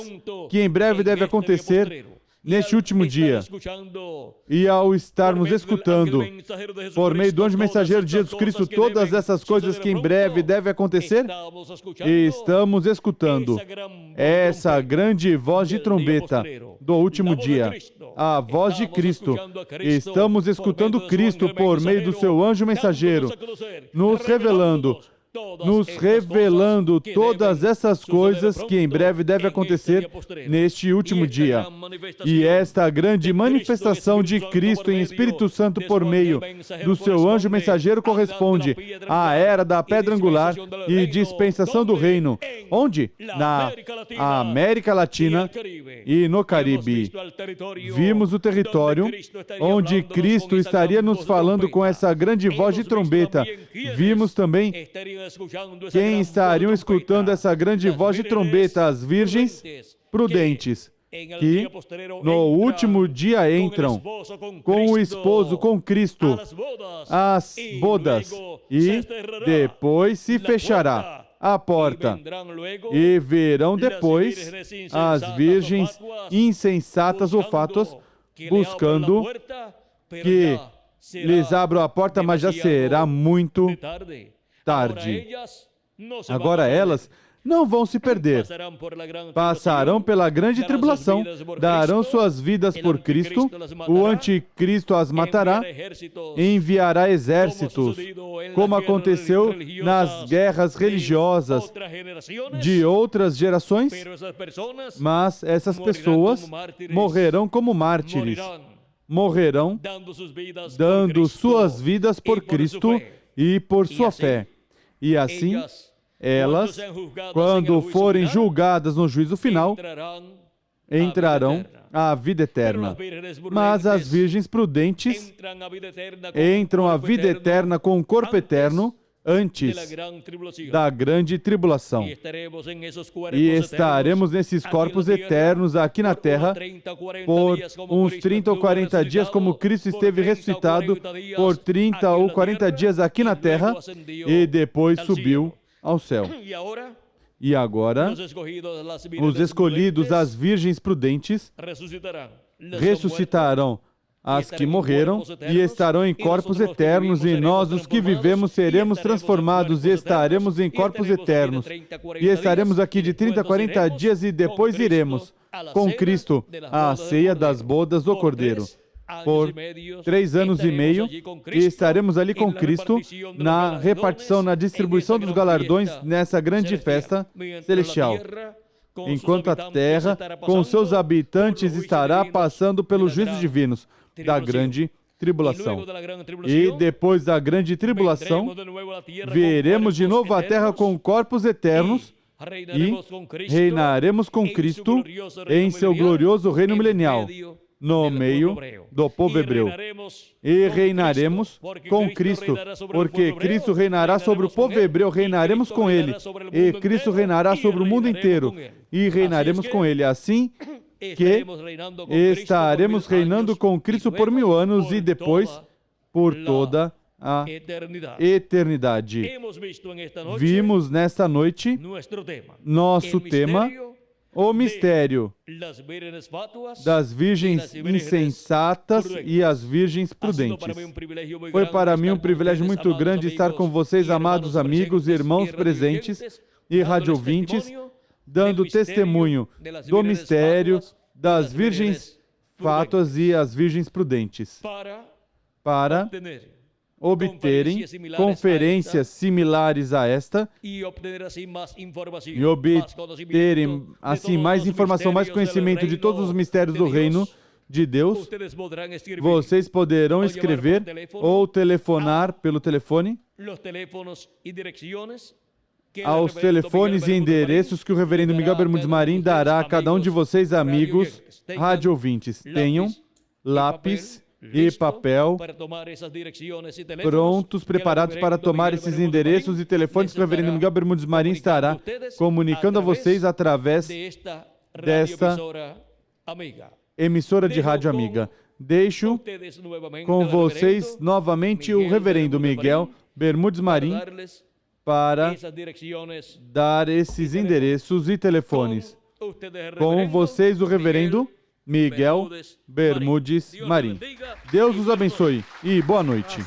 que em breve devem acontecer neste último dia. E ao estarmos escutando, por meio do anjo mensageiro de Jesus Cristo, todas essas coisas que em breve devem acontecer, estamos escutando essa grande voz de trombeta do último dia, a voz de Cristo. Estamos escutando Cristo por meio do seu anjo mensageiro, nos revelando todas essas coisas que em breve devem acontecer neste último dia. E esta grande manifestação de Cristo em Espírito Santo por meio do seu anjo mensageiro corresponde à era da pedra angular e dispensação do reino, onde? Na América Latina e no Caribe. Vimos o território onde Cristo estaria nos falando com essa grande voz de trombeta. Vimos também quem estariam escutando essa grande voz de trombeta, as virgens prudentes, que no último dia entram com o esposo, com Cristo, às bodas, e depois se fechará a porta, e verão depois as virgens insensatas ou fátuas buscando que lhes abram a porta, mas já será muito tarde. Agora elas não vão se perder. Passarão pela grande tribulação, darão suas vidas por Cristo, o anticristo as matará, enviará exércitos, como aconteceu nas guerras religiosas de outras gerações, mas essas pessoas morrerão como mártires, morrerão dando suas vidas por Cristo e por sua fé. E assim, elas, quando forem julgadas no juízo final, entrarão à vida eterna. Mas as virgens prudentes entram à vida eterna com o corpo eterno antes da grande tribulação. E estaremos nesses corpos eternos aqui na terra por uns 30 ou 40 dias, como Cristo esteve ressuscitado por 30 ou 40 dias aqui na terra e depois subiu ao céu. E agora, os escolhidos, as virgens prudentes, ressuscitarão as que morreram e estarão em corpos eternos, e nós, os que vivemos, seremos transformados e estaremos em corpos eternos. E estaremos aqui de 30 a 40 dias e depois iremos com Cristo à ceia das bodas do Cordeiro. Por 3 anos e meio, e estaremos ali com Cristo na repartição, na distribuição dos galardões nessa grande festa celestial. Enquanto a terra, com seus habitantes, estará passando pelos juízos divinos da grande tribulação. E depois da grande tribulação, veremos de novo a terra com corpos eternos e reinaremos com Cristo em seu glorioso reino milenial, no meio do povo hebreu. E reinaremos com Cristo, porque Cristo reinará sobre o povo hebreu, reinaremos com Ele. E Cristo reinará sobre o mundo inteiro, e reinaremos com Ele. Assim que estaremos reinando com Cristo por 1000 anos e depois por toda a eternidade. Vimos nesta noite nosso tema, o mistério das virgens insensatas e as virgens prudentes. Foi para mim um privilégio muito grande estar com vocês, amados amigos, irmãos presentes e radiovintes, dando testemunho do mistério das virgens fátuas e as virgens prudentes, para obterem conferências similares a esta e obterem assim mais informação, mais conhecimento de todos os mistérios do reino de Deus. Vocês poderão escrever ou telefonar pelo telefone aos telefones e endereços que o reverendo Miguel Bermudes Marim dará a cada um de vocês, amigos rádio ouvintes. Tenham lápis e papel prontos, preparados para tomar esses endereços e telefones que o reverendo Miguel Bermudes Marim estará comunicando a vocês através desta emissora de rádio amiga. Deixo com vocês novamente o reverendo Miguel Bermudes Marim para dar esses endereços e telefones. Com vocês, o reverendo Miguel Bermudes Marim. Deus os abençoe e boa noite.